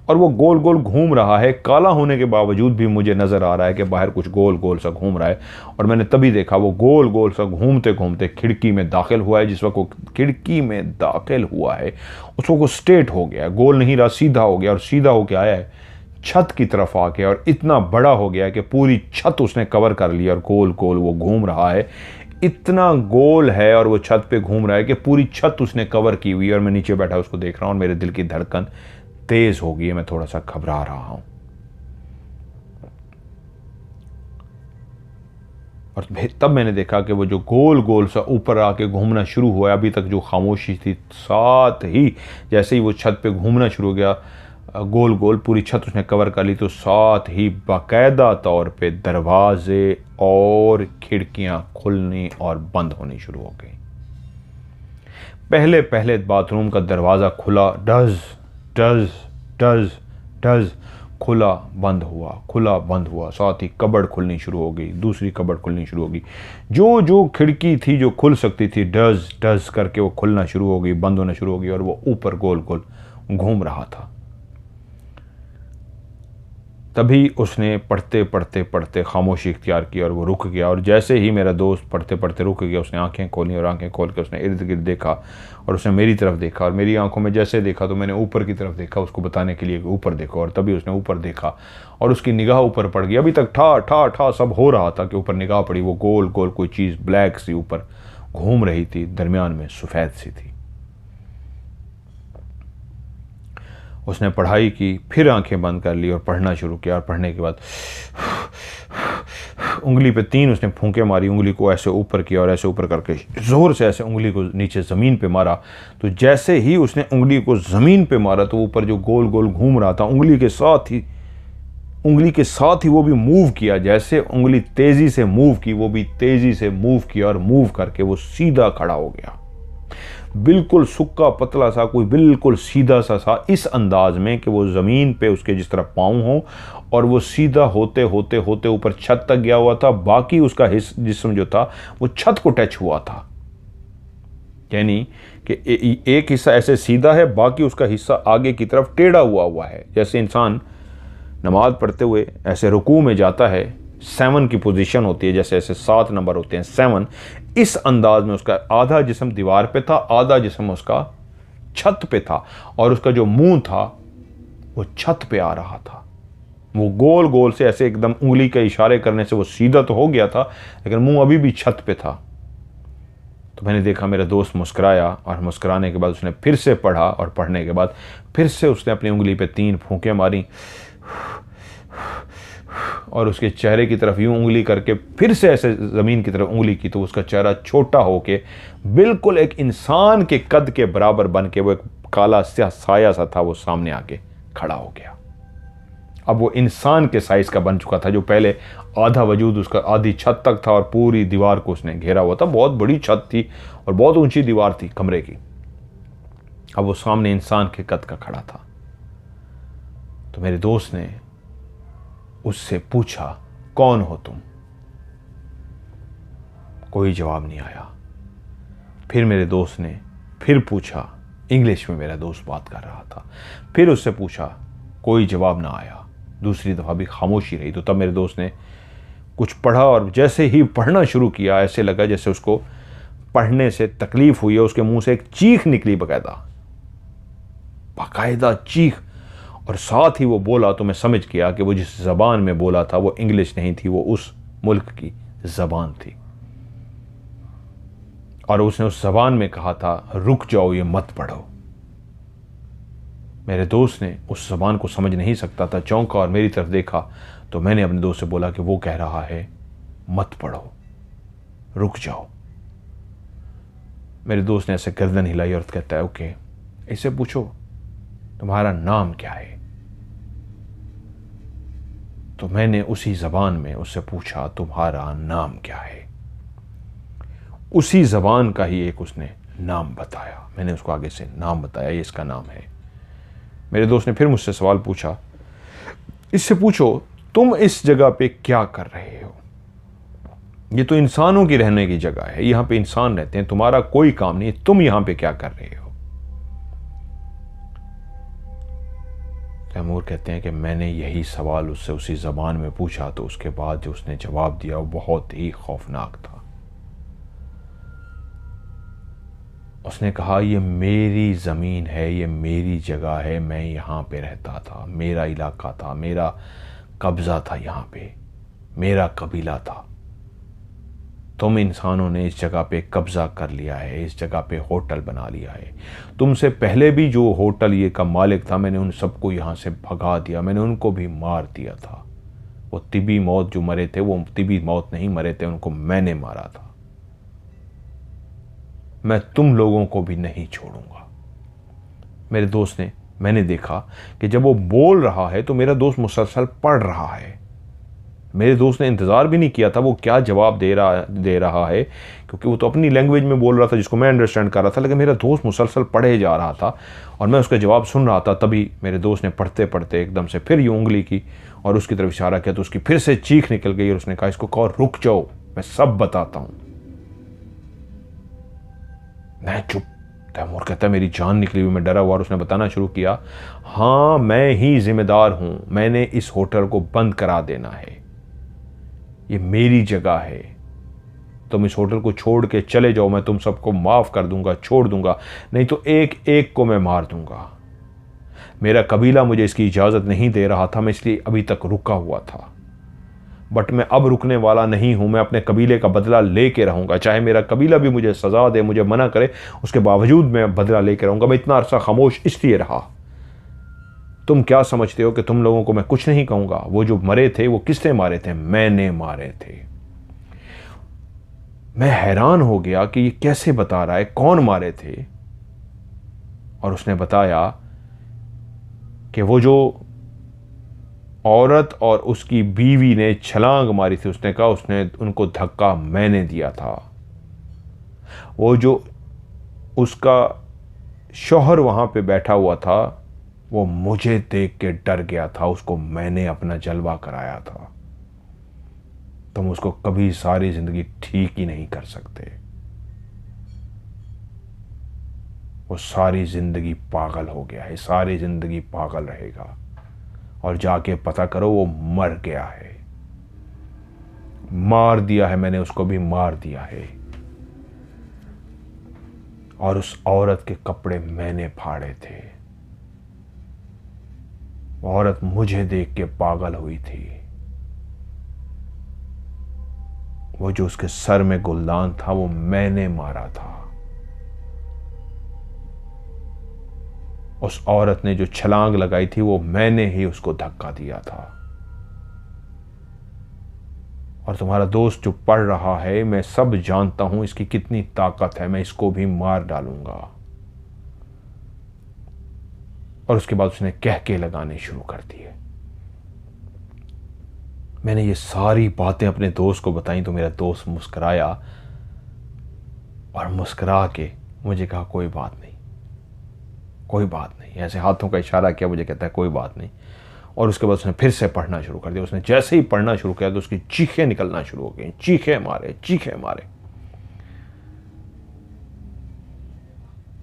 A: और वो गोल गोल घूम रहा है। काला होने के बावजूद भी मुझे नज़र आ रहा है कि बाहर कुछ गोल गोल सा घूम रहा है, और मैंने तभी देखा वो गोल गोल सा घूमते घूमते खिड़की में दाखिल हुआ है। जिस वक्त वो खिड़की में दाखिल हुआ है उस वक्त वो स्ट्रेट हो गया, गोल नहीं रहा, सीधा हो गया, और सीधा होके आया है छत की तरफ आके, और इतना बड़ा हो गया कि पूरी छत उसने कवर कर लिया, और गोल गोल वो घूम रहा है। इतना गोल है और वो छत पे घूम रहा है कि पूरी छत उसने कवर की हुई है, और मैं नीचे बैठा उसको देख रहा हूँ, और मेरे दिल की धड़कन तेज हो गई है, मैं थोड़ा सा घबरा रहा हूं। और तब मैंने देखा कि वो जो गोल गोल सा ऊपर आके घूमना शुरू हुआ, अभी तक जो खामोशी थी, साथ ही जैसे ही वो छत पे घूमना शुरू हो गया, गोल गोल पूरी छत उसने कवर कर ली, तो साथ ही बाकायदा तौर पे दरवाजे और खिड़कियां खुलनी और बंद होनी शुरू हो गई। पहले पहले बाथरूम का दरवाज़ा खुला, डज डज डज डज, खुला बंद हुआ, साथ ही कबर्ड खुलनी शुरू हो गई, दूसरी कबर्ड खुलनी शुरू हो गई, जो जो खिड़की थी जो खुल सकती थी डज डज करके वो खुलना शुरू हो गई, बंद होना शुरू हो गई, और वो ऊपर गोल गोल घूम रहा था। तभी उसने पढ़ते पढ़ते पढ़ते खामोशी इख्तियार की और वो रुक गया, और जैसे ही मेरा दोस्त पढ़ते पढ़ते रुक गया, उसने आंखें खोली, और आंखें खोल के उसने इर्द गिर्द देखा, और उसने मेरी तरफ देखा, और मेरी आंखों में जैसे देखा तो मैंने ऊपर की तरफ देखा, उसको बताने के लिए कि ऊपर देखो, और तभी उसने ऊपर देखा, और उसकी निगाह ऊपर पड़ गई। अभी तक ठा ठा ठा सब हो रहा था कि ऊपर निगाह पड़ी, वो गोल गोल कोई चीज़ ब्लैक सी ऊपर घूम रही थी, दरमियान में सफ़ेद सी थी। उसने पढ़ाई की, फिर आंखें बंद कर ली और पढ़ना शुरू किया, और पढ़ने के बाद उंगली पे 3 उसने फूंके मारी, उंगली को ऐसे ऊपर किया और ऐसे ऊपर करके ज़ोर से ऐसे उंगली को नीचे ज़मीन पे मारा। तो जैसे ही उसने उंगली को ज़मीन पे मारा तो ऊपर जो गोल गोल घूम रहा था, उंगली के साथ ही वो भी मूव किया, जैसे उंगली तेज़ी से मूव की, वो भी तेज़ी से मूव किया, और मूव करके वो सीधा खड़ा हो गया, बिल्कुल सुक्का पतला सा, कोई बिल्कुल सीधा सा, इस अंदाज में कि वो ज़मीन पे उसके जिस तरह पाँव हो, और वो सीधा होते होते होते ऊपर छत तक गया हुआ था। बाकी उसका जिस्म जो था वो छत को टच हुआ था, यानी कि एक हिस्सा ऐसे सीधा है, बाकी उसका हिस्सा आगे की तरफ टेढ़ा हुआ है, जैसे इंसान नमाज पढ़ते हुए ऐसे रुकू में जाता है, 7 की पोजीशन होती है, जैसे ऐसे 7 नंबर होते हैं, 7, इस अंदाज में उसका आधा जिस्म दीवार पे था, आधा जिस्म उसका छत पे था, और उसका जो मुंह था वो छत पे आ रहा था। वो गोल गोल से ऐसे एकदम उंगली के इशारे करने से वो सीधा तो हो गया था, लेकिन मुंह अभी भी छत पे था। तो मैंने देखा मेरा दोस्त मुस्कुराया, और मुस्कुराने के बाद उसने फिर से पढ़ा, और पढ़ने के बाद फिर से उसने अपनी उंगली पे 3 फूंकें मारी, और उसके चेहरे की तरफ यूं उंगली करके फिर से ऐसे ज़मीन की तरफ उंगली की, तो उसका चेहरा छोटा होके बिल्कुल एक इंसान के कद के बराबर बन के, वो एक काला साया सा था, वो सामने आके खड़ा हो गया। अब वो इंसान के साइज का बन चुका था। जो पहले आधा वजूद उसका आधी छत तक था और पूरी दीवार को उसने घेरा हुआ था, बहुत बड़ी छत थी और बहुत ऊंची दीवार थी कमरे की। अब वो सामने इंसान के कद का खड़ा था। तो मेरे दोस्त ने उससे पूछा, कौन हो तुम? कोई जवाब नहीं आया। फिर मेरे दोस्त ने फिर पूछा, इंग्लिश में मेरा दोस्त बात कर रहा था। फिर उससे पूछा, कोई जवाब ना आया। दूसरी दफ़ा भी खामोशी रही। तो तब मेरे दोस्त ने कुछ पढ़ा और जैसे ही पढ़ना शुरू किया, ऐसे लगा जैसे उसको पढ़ने से तकलीफ हुई है। उसके मुंह से एक चीख निकली, बाकायदा चीख, और साथ ही वो बोला। तो मैं समझ गया कि वो जिस ज़बान में बोला था वो इंग्लिश नहीं थी, वो उस मुल्क की ज़बान थी। और उसने उस ज़बान में कहा था, रुक जाओ, ये मत पढ़ो। मेरे दोस्त ने उस ज़बान को समझ नहीं सकता था, चौंका और मेरी तरफ देखा। तो मैंने अपने दोस्त से बोला कि वो कह रहा है मत पढ़ो, रुक जाओ। मेरे दोस्त ने ऐसे गर्दन हिलाई और कहता है, ओके, इससे पूछो तुम्हारा नाम क्या है। तो मैंने उसी ज़बान में उससे पूछा, तुम्हारा नाम क्या है। उसी ज़बान का ही एक उसने नाम बताया। मैंने उसको आगे से नाम बताया, ये इसका नाम है। मेरे दोस्त ने फिर मुझसे सवाल पूछा, इससे पूछो तुम इस जगह पे क्या कर रहे हो। ये तो इंसानों की रहने की जगह है, यहां पे इंसान रहते हैं, तुम्हारा कोई काम नहीं, तुम यहां पे क्या कर रहे हो। तैमूर कहते हैं कि मैंने यही सवाल उससे उसी ज़बान में पूछा, तो उसके बाद जो उसने जवाब दिया वो बहुत ही खौफनाक था। उसने कहा, ये मेरी ज़मीन है, ये मेरी जगह है, मैं यहाँ पे रहता था, मेरा इलाका था, मेरा कब्ज़ा था, यहाँ पे मेरा कबीला था। तुम इंसानों ने इस जगह पे कब्ज़ा कर लिया है, इस जगह पे होटल बना लिया है। तुमसे पहले भी जो होटल ये का मालिक था, मैंने उन सबको यहाँ से भगा दिया, मैंने उनको भी मार दिया था। वो तिबी मौत जो मरे थे, वो तिबी मौत नहीं मरे थे, उनको मैंने मारा था। मैं तुम लोगों को भी नहीं छोड़ूंगा। मेरे दोस्त ने, मैंने देखा कि जब वो बोल रहा है तो मेरा दोस्त मुसलसल पढ़ रहा है। मेरे दोस्त ने इंतज़ार भी नहीं किया था वो क्या जवाब दे रहा है, क्योंकि वो तो अपनी लैंग्वेज में बोल रहा था जिसको मैं अंडरस्टैंड कर रहा था, लेकिन मेरा दोस्त मुसलसल पढ़े जा रहा था और मैं उसका जवाब सुन रहा था। तभी मेरे दोस्त ने पढ़ते पढ़ते एकदम से फिर यूँ उंगली की और उसकी तरफ इशारा किया, तो उसकी फिर से चीख निकल गई और उसने कहा, इसको कहो रुक जाओ, मैं सब बताता हूँ। मैं चुप। तैमूर कहता है, मेरी जान निकली हुई, मैं डरा हुआ। और उसने बताना शुरू किया, हाँ मैं ही जिम्मेदार हूँ, मैंने इस होटल को बंद करा देना है, ये मेरी जगह है, तुम इस होटल को छोड़ के चले जाओ, मैं तुम सबको माफ़ कर दूंगा, छोड़ दूंगा, नहीं तो एक एक को मैं मार दूंगा। मेरा कबीला मुझे इसकी इजाज़त नहीं दे रहा था, मैं इसलिए अभी तक रुका हुआ था, बट मैं अब रुकने वाला नहीं हूं। मैं अपने कबीले का बदला लेके रहूंगा, चाहे मेरा कबीला भी मुझे सज़ा दे, मुझे मना करे, उसके बावजूद मैं बदला लेके रहूंगा। मैं इतना अरसा खामोश इसलिए रहा। तुम क्या समझते हो कि तुम लोगों को मैं कुछ नहीं कहूंगा? वो जो मरे थे वो किसने मारे थे? मैंने मारे थे। मैं हैरान हो गया कि ये कैसे बता रहा है, कौन मारे थे। और उसने बताया कि वो जो औरत और उसकी बीवी ने छलांग मारी थी, उसने कहा उसने उनको धक्का मैंने दिया था। वो जो उसका शौहर वहां पे बैठा हुआ था वो मुझे देख के डर गया था, उसको मैंने अपना जलवा कराया था। तुम उसको कभी सारी जिंदगी ठीक ही नहीं कर सकते। वो सारी जिंदगी पागल हो गया है, सारी जिंदगी पागल रहेगा। और जाके पता करो वो मर गया है, मार दिया है मैंने, उसको भी मार दिया है। और उस औरत के कपड़े मैंने फाड़े थे। वो औरत मुझे देख के पागल हुई थी। वो जो उसके सर में गुलदान था वो मैंने मारा था। उस औरत ने जो छलांग लगाई थी वो मैंने ही उसको धक्का दिया था। और तुम्हारा दोस्त जो पढ़ रहा है, मैं सब जानता हूं इसकी कितनी ताकत है, मैं इसको भी मार डालूंगा। और उसके बाद उसने कह के लगाने शुरू कर दिए। मैंने ये सारी बातें अपने दोस्त को बताई तो मेरा दोस्त मुस्कुराया और मुस्कुरा के मुझे कहा कोई बात नहीं, कोई बात नहीं, ऐसे हाथों का इशारा किया, मुझे कहता है कोई बात नहीं। और उसके बाद उसने फिर से पढ़ना शुरू कर दिया। उसने जैसे ही पढ़ना शुरू किया तो उसकी चीखें निकलना शुरू हो गई, चीखें मारे, चीखें मारे।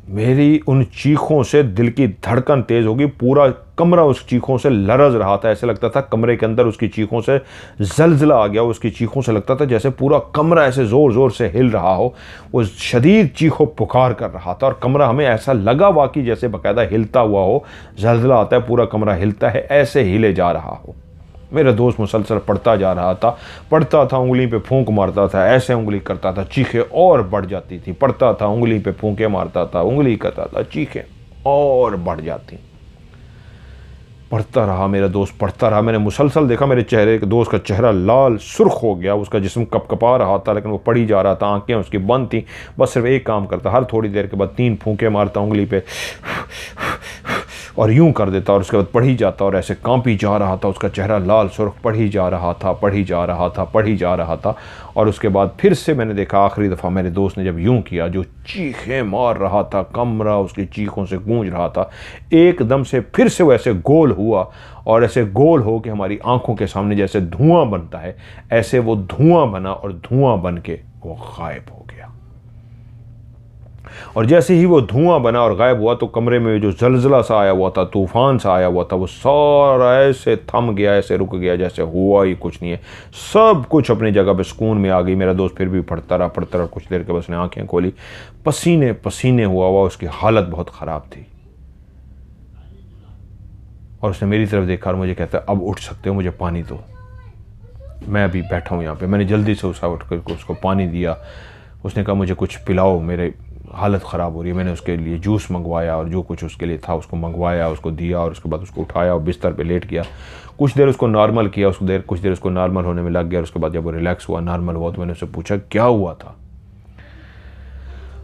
A: मेरी उन चीखों से दिल की धड़कन तेज होगी, पूरा कमरा उस चीखों से लरज रहा था। ऐसे लगता था कमरे के अंदर उसकी चीखों से जलजला आ गया। उसकी चीखों से लगता था जैसे पूरा कमरा ऐसे जोर जोर से हिल रहा हो। वो शदीद चीखों पुकार कर रहा था और कमरा हमें ऐसा लगा वाकई जैसे बाकायदा हिलता हुआ हो, जलजला आता है, पूरा कमरा हिलता है, ऐसे हिले जा रहा हो। मेरा दोस्त मुसलसल पढ़ता जा रहा था, पढ़ता था, उंगली पे फूंक मारता था, ऐसे उंगली करता था, चीखें और बढ़ जाती थी। पढ़ता था, उंगली पे फूंके मारता था, उंगली करता था, चीखें और बढ़ जाती। पढ़ता रहा, मेरा दोस्त पढ़ता रहा। मैंने मुसलसल देखा मेरे चेहरे के दोस्त का चेहरा लाल सुर्ख हो गया, उसका जिस्म कपकपा रहा था, लेकिन वो पढ़ी जा रहा था। आंखें उसकी बंद थी, बस सिर्फ एक काम करता, हर थोड़ी देर के बाद 3 फूंके मारता उंगली पे और यूं कर देता और उसके बाद पढ़ी जाता और ऐसे कांपी जा रहा था। उसका चेहरा लाल सुर्ख, पढ़ी जा रहा था, पढ़ी जा रहा था, पढ़ी जा रहा था। और उसके बाद फिर से मैंने देखा आखिरी दफ़ा मेरे दोस्त ने जब यूं किया, जो चीखें मार रहा था, कमरा उसकी चीखों से गूंज रहा था, एकदम से फिर से वो ऐसे गोल हुआ और ऐसे गोल हो कि हमारी आंखों के सामने जैसे धुआं बनता है, ऐसे वो धुआं बना और धुआं बन के वो गायब हो गया। और जैसे ही वो धुआं बना और गायब हुआ तो कमरे में जो जलजला सा आया हुआ था, तूफान सा आया हुआ था, वो सारा ऐसे थम गया, ऐसे रुक गया जैसे हुआ ही कुछ नहीं है। सब कुछ अपनी जगह पे सुकून में आ गई। मेरा दोस्त फिर भी पढ़ता रहा। कुछ देर के बाद उसने आंखें खोली, पसीने पसीने हुआ उसकी हालत बहुत ख़राब थी। और उसने मेरी तरफ देखा और मुझे कहता है अब उठ सकते हो, मुझे पानी दो, मैं अभी बैठा हूँ यहाँ पे। मैंने जल्दी से उठ कर उसको पानी दिया। उसने कहा मुझे कुछ पिलाओ, मेरे हालत ख़राब हो रही है। मैंने उसके लिए जूस मंगवाया और जो कुछ उसके लिए था उसको मंगवाया, उसको दिया और उसके बाद उसको उठाया और बिस्तर पे लेट गया। कुछ देर उसको नॉर्मल किया, कुछ देर उसको नॉर्मल होने में लग गया। और उसके बाद जब वो रिलैक्स हुआ, नॉर्मल हुआ, तो मैंने उससे पूछा क्या हुआ था।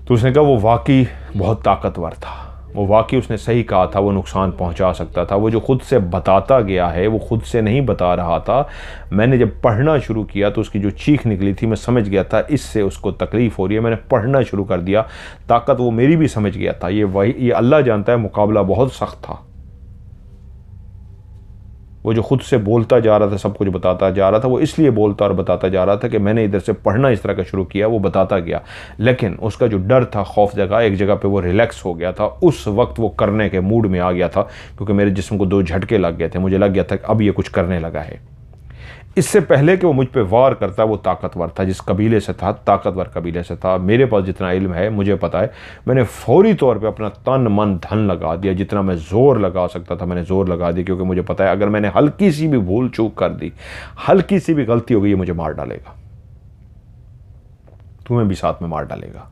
A: तो उसने कहा वो वाकई बहुत ताकतवर था, वो वाकई उसने सही कहा था, वो नुकसान पहुंचा सकता था। वो जो खुद से बताता गया है वो खुद से नहीं बता रहा था। मैंने जब पढ़ना शुरू किया तो उसकी जो चीख निकली थी मैं समझ गया था इससे उसको तकलीफ़ हो रही है। मैंने पढ़ना शुरू कर दिया, ताकत वो मेरी भी समझ गया था। ये अल्लाह जानता है मुकाबला बहुत सख्त था। वो जो खुद से बोलता जा रहा था, सब कुछ बताता जा रहा था, वो इसलिए बोलता और बताता जा रहा था कि मैंने इधर से पढ़ना इस तरह का शुरू किया, वो बताता गया। लेकिन उसका जो डर था, खौफ जगह, एक जगह पे वो रिलैक्स हो गया था। उस वक्त वो करने के मूड में आ गया था, क्योंकि मेरे जिस्म को 2 झटके लग गए थे। मुझे लग गया था कि अब ये कुछ करने लगा है। इससे पहले कि वो मुझ पे वार करता, वो ताकतवर था, जिस कबीले से था, ताकतवर कबीले से था। मेरे पास जितना इल्म है मुझे पता है, मैंने फौरी तौर पे अपना तन मन धन लगा दिया, जितना मैं ज़ोर लगा सकता था मैंने ज़ोर लगा दिया, क्योंकि मुझे पता है अगर मैंने हल्की सी भी भूल चूक कर दी, हल्की सी भी गलती हो गई, ये मुझे मार डालेगा, तुम्हें भी साथ में मार डालेगा।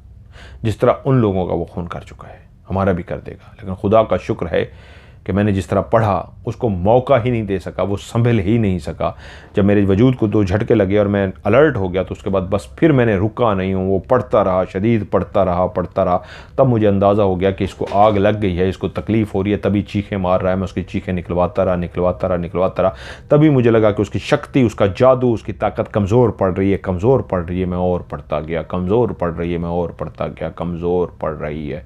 A: जिस तरह उन लोगों का वो खून कर चुका है, हमारा भी कर देगा। लेकिन खुदा का शुक्र है कि मैंने जिस तरह पढ़ा उसको मौका ही नहीं दे सका, वो संभल ही नहीं सका। जब मेरे वजूद को 2 झटके लगे और मैं अलर्ट हो गया तो उसके बाद बस फिर मैंने रुका नहीं हूँ। वो पढ़ता रहा, शदीद पढ़ता रहा। तब मुझे अंदाज़ा हो गया कि इसको आग लग गई है, इसको तकलीफ़ हो रही है, तभी चीखें मार रहा है। मैं उसकी चीखें निकलवाता रहा। तभी मुझे लगा कि उसकी शक्ति, उसका जादू, उसकी ताकत कमज़ोर पड़ रही है। मैं और पढ़ता गया, कमज़ोर पड़ रही है, मैं और पढ़ता गया, कमज़ोर पड़ रही है,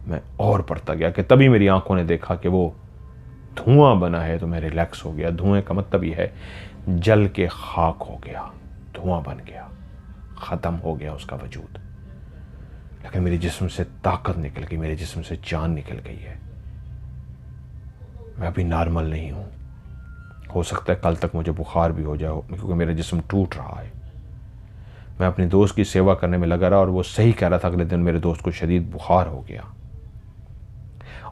A: मैं और पढ़ता गया। कि तभी मेरी आंखों ने देखा कि वो धुआं बना है, तो मैं रिलैक्स हो गया। धुएं का मतलब ये है जल के खाक हो गया, धुआं बन गया, ख़त्म हो गया उसका वजूद। लेकिन मेरे जिस्म से ताकत निकल गई, मेरे जिस्म से जान निकल गई है। मैं अभी नॉर्मल नहीं हूँ। हो सकता है कल तक मुझे बुखार भी हो जाए, क्योंकि मेरा जिस्म टूट रहा है। मैं अपने दोस्त की सेवा करने में लगा रहा और वो सही कह रहा था। अगले दिन मेरे दोस्त को शदीद बुखार हो गया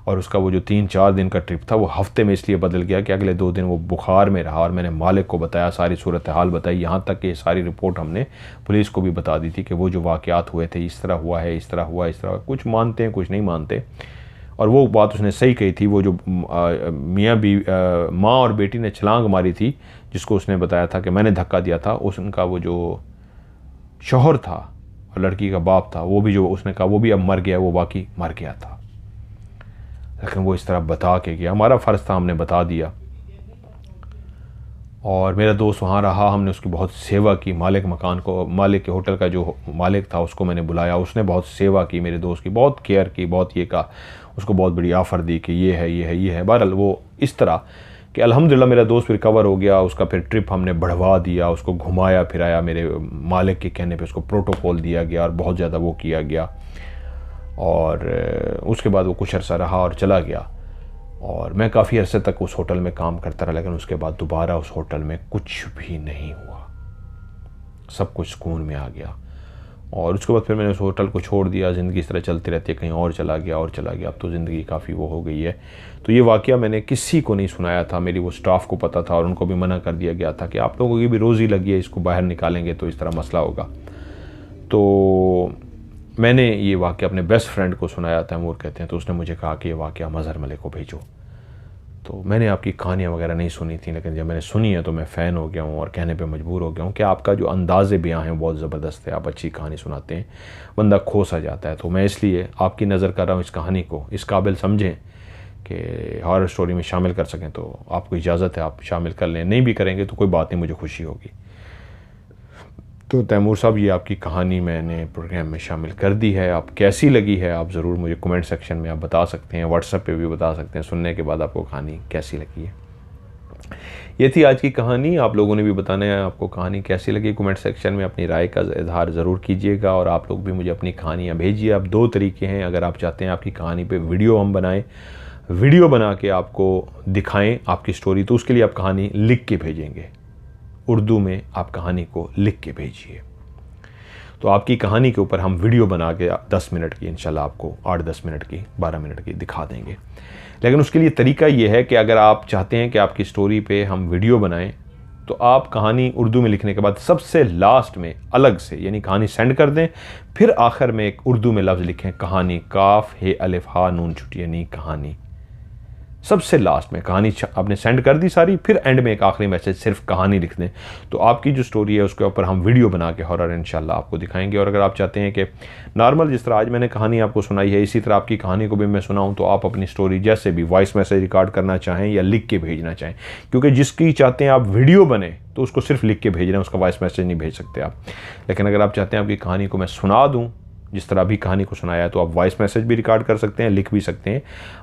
A: और उसका वो जो 3-4 दिन का ट्रिप था वो हफ्ते में इसलिए बदल गया कि अगले 2 दिन वो बुखार में रहा। और मैंने मालिक को बताया, सारी सूरत हाल बताई, यहाँ तक कि सारी रिपोर्ट हमने पुलिस को भी बता दी थी कि वो जो वाक़यात हुए थे, इस तरह हुआ है, इस तरह हुआ। कुछ मानते हैं, कुछ नहीं मानते। और वो बात उसने सही कही थी। वो जो माँ और बेटी ने छलांग मारी थी, जिसको उसने बताया था कि मैंने धक्का दिया था, उनका वो जो शौहर था और लड़की का बाप था, वो भी जो उसने कहा वो भी अब मर गया, वो बाकी मर गया था। लेकिन वो इस तरह बता के गया, हमारा फ़र्ज़ था, हमने बता दिया। और मेरा दोस्त वहाँ रहा, हमने उसकी बहुत सेवा की। मालिक के होटल का जो मालिक था उसको मैंने बुलाया, उसने बहुत सेवा की, मेरे दोस्त की बहुत केयर की, बहुत ये कहा, उसको बहुत बड़ी ऑफ़र दी कि ये है, ये है, ये है। बहरहाल वो इस तरह कि अल्हम्दुलिल्लाह मेरा दोस्त रिकवर हो गया। उसका फिर ट्रिप हमने बढ़वा दिया, उसको घुमाया फिराया, मेरे मालिक के कहने पे उसको प्रोटोकॉल दिया गया और बहुत ज़्यादा वो किया गया। और उसके बाद वो कुछ अरसा रहा और चला गया। और मैं काफ़ी अरसे तक उस होटल में काम करता रहा, लेकिन उसके बाद दोबारा उस होटल में कुछ भी नहीं हुआ, सब कुछ सुकून में आ गया। और उसके बाद फिर मैंने उस होटल को छोड़ दिया, ज़िंदगी इस तरह चलती रहती है, कहीं और चला गया और चला गया। अब तो ज़िंदगी काफ़ी वो हो गई है। तो ये वाक़या मैंने किसी को नहीं सुनाया था, मेरी वो स्टाफ को पता था और उनको भी मना कर दिया गया था कि आप लोगों की भी रोज़ी लगी है, इसको बाहर निकालेंगे तो इस तरह मसला होगा। तो मैंने ये वाक़या अपने बेस्ट फ्रेंड को सुनाया, तैमूर कहते हैं, तो उसने मुझे कहा कि ये वाक़या मज़हर मलिक को भेजो। तो मैंने आपकी कहानियाँ वगैरह नहीं सुनी थी, लेकिन जब मैंने सुनी है तो मैं फ़ैन हो गया हूँ और कहने पे मजबूर हो गया हूँ कि आपका जो अंदाज़े बयां है बहुत ज़बरदस्त है। आप अच्छी कहानी सुनाते हैं, बंदा खो सा जाता है। तो मैं इसलिए आपकी नज़र कर रहा हूँ, इस कहानी को इस काबिल समझें कि हॉरर स्टोरी में शामिल कर सकें, तो आपको इजाज़त है, आप शामिल कर लें। नहीं भी करेंगे तो कोई बात नहीं, मुझे खुशी होगी। तो तैमूर साहब, ये आपकी कहानी मैंने प्रोग्राम में शामिल कर दी है। आप कैसी लगी है आप ज़रूर मुझे कमेंट सेक्शन में आप बता सकते हैं, व्हाट्सएप पे भी बता सकते हैं सुनने के बाद आपको कहानी कैसी लगी है। ये थी आज की कहानी। आप लोगों ने भी बताना है आपको कहानी कैसी लगी। कमेंट सेक्शन में अपनी राय का इजहार ज़रूर कीजिएगा और आप लोग भी मुझे अपनी कहानियाँ भेजिए। अब 2 तरीके हैं, अगर आप चाहते हैं आपकी कहानी पे वीडियो हम बनाएं, वीडियो बना के आपको दिखाएं आपकी स्टोरी, तो उसके लिए आप कहानी लिख के भेजेंगे, उर्दू में आप कहानी को लिख के भेजिए। तो आपकी कहानी के ऊपर हम वीडियो बना के 10 मिनट की इंशाल्लाह आपको 8-10 मिनट की 12 मिनट की दिखा देंगे। लेकिन उसके लिए तरीका ये है कि अगर आप चाहते हैं कि आपकी स्टोरी पे हम वीडियो बनाएं, तो आप कहानी उर्दू में लिखने के बाद सबसे लास्ट में अलग से यानी कहानी सेंड कर दें, फिर आखिर में एक उर्दू में लफ्ज़ लिखें कहानी, काफ हे अलिफ हा नून छुटी यानी कहानी। सबसे लास्ट में कहानी आपने सेंड कर दी सारी, फिर एंड में एक आखिरी मैसेज सिर्फ कहानी लिख दें, तो आपकी जो स्टोरी है उसके ऊपर हम वीडियो बना के हॉरर इंशाल्लाह आपको दिखाएंगे। और अगर आप चाहते हैं कि नॉर्मल जिस तरह आज मैंने कहानी आपको सुनाई है इसी तरह आपकी कहानी को भी मैं सुनाऊं, तो आप अपनी स्टोरी जैसे भी वॉइस मैसेज रिकॉर्ड करना चाहें या लिख के भेजना चाहें, क्योंकि जिसकी चाहते हैं आप वीडियो बने तो उसको सिर्फ लिख के भेज रहे हैं, उसका वॉइस मैसेज नहीं भेज सकते आप। लेकिन अगर आप चाहते हैं आपकी कहानी को मैं सुना दूँ जिस तरह अभी कहानी को सुनाया है, तो आप वॉइस मैसेज भी रिकॉर्ड कर सकते हैं, लिख भी सकते हैं।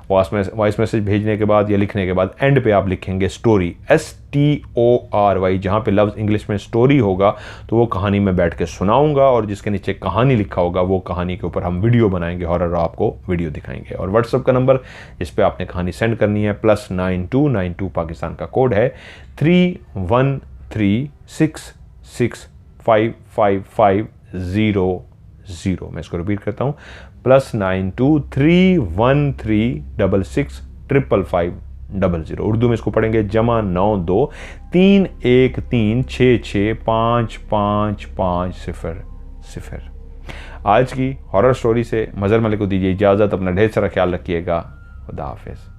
A: वॉइस मैसेज भेजने के बाद या लिखने के बाद एंड पे आप लिखेंगे स्टोरी, STORY, जहाँ पे लफ्ज़ इंग्लिश में स्टोरी होगा तो वो कहानी में बैठ के सुनाऊंगा, और जिसके नीचे कहानी लिखा होगा वो कहानी के ऊपर हम वीडियो बनाएंगे हॉरर, आपको वीडियो दिखाएंगे। और व्हाट्सएप का नंबर जिस पे आपने कहानी सेंड करनी है +9292 पाकिस्तान का कोड है 3136655550। मैं इसको रिपीट करता हूँ, +923136655500। उर्दू में इसको पढ़ेंगे +92-313665550। आज की हॉरर स्टोरी से मज़हर मलिक को दीजिए इजाज़त। अपना ढेर सारा ख्याल रखिएगा। खुदा हाफिज़।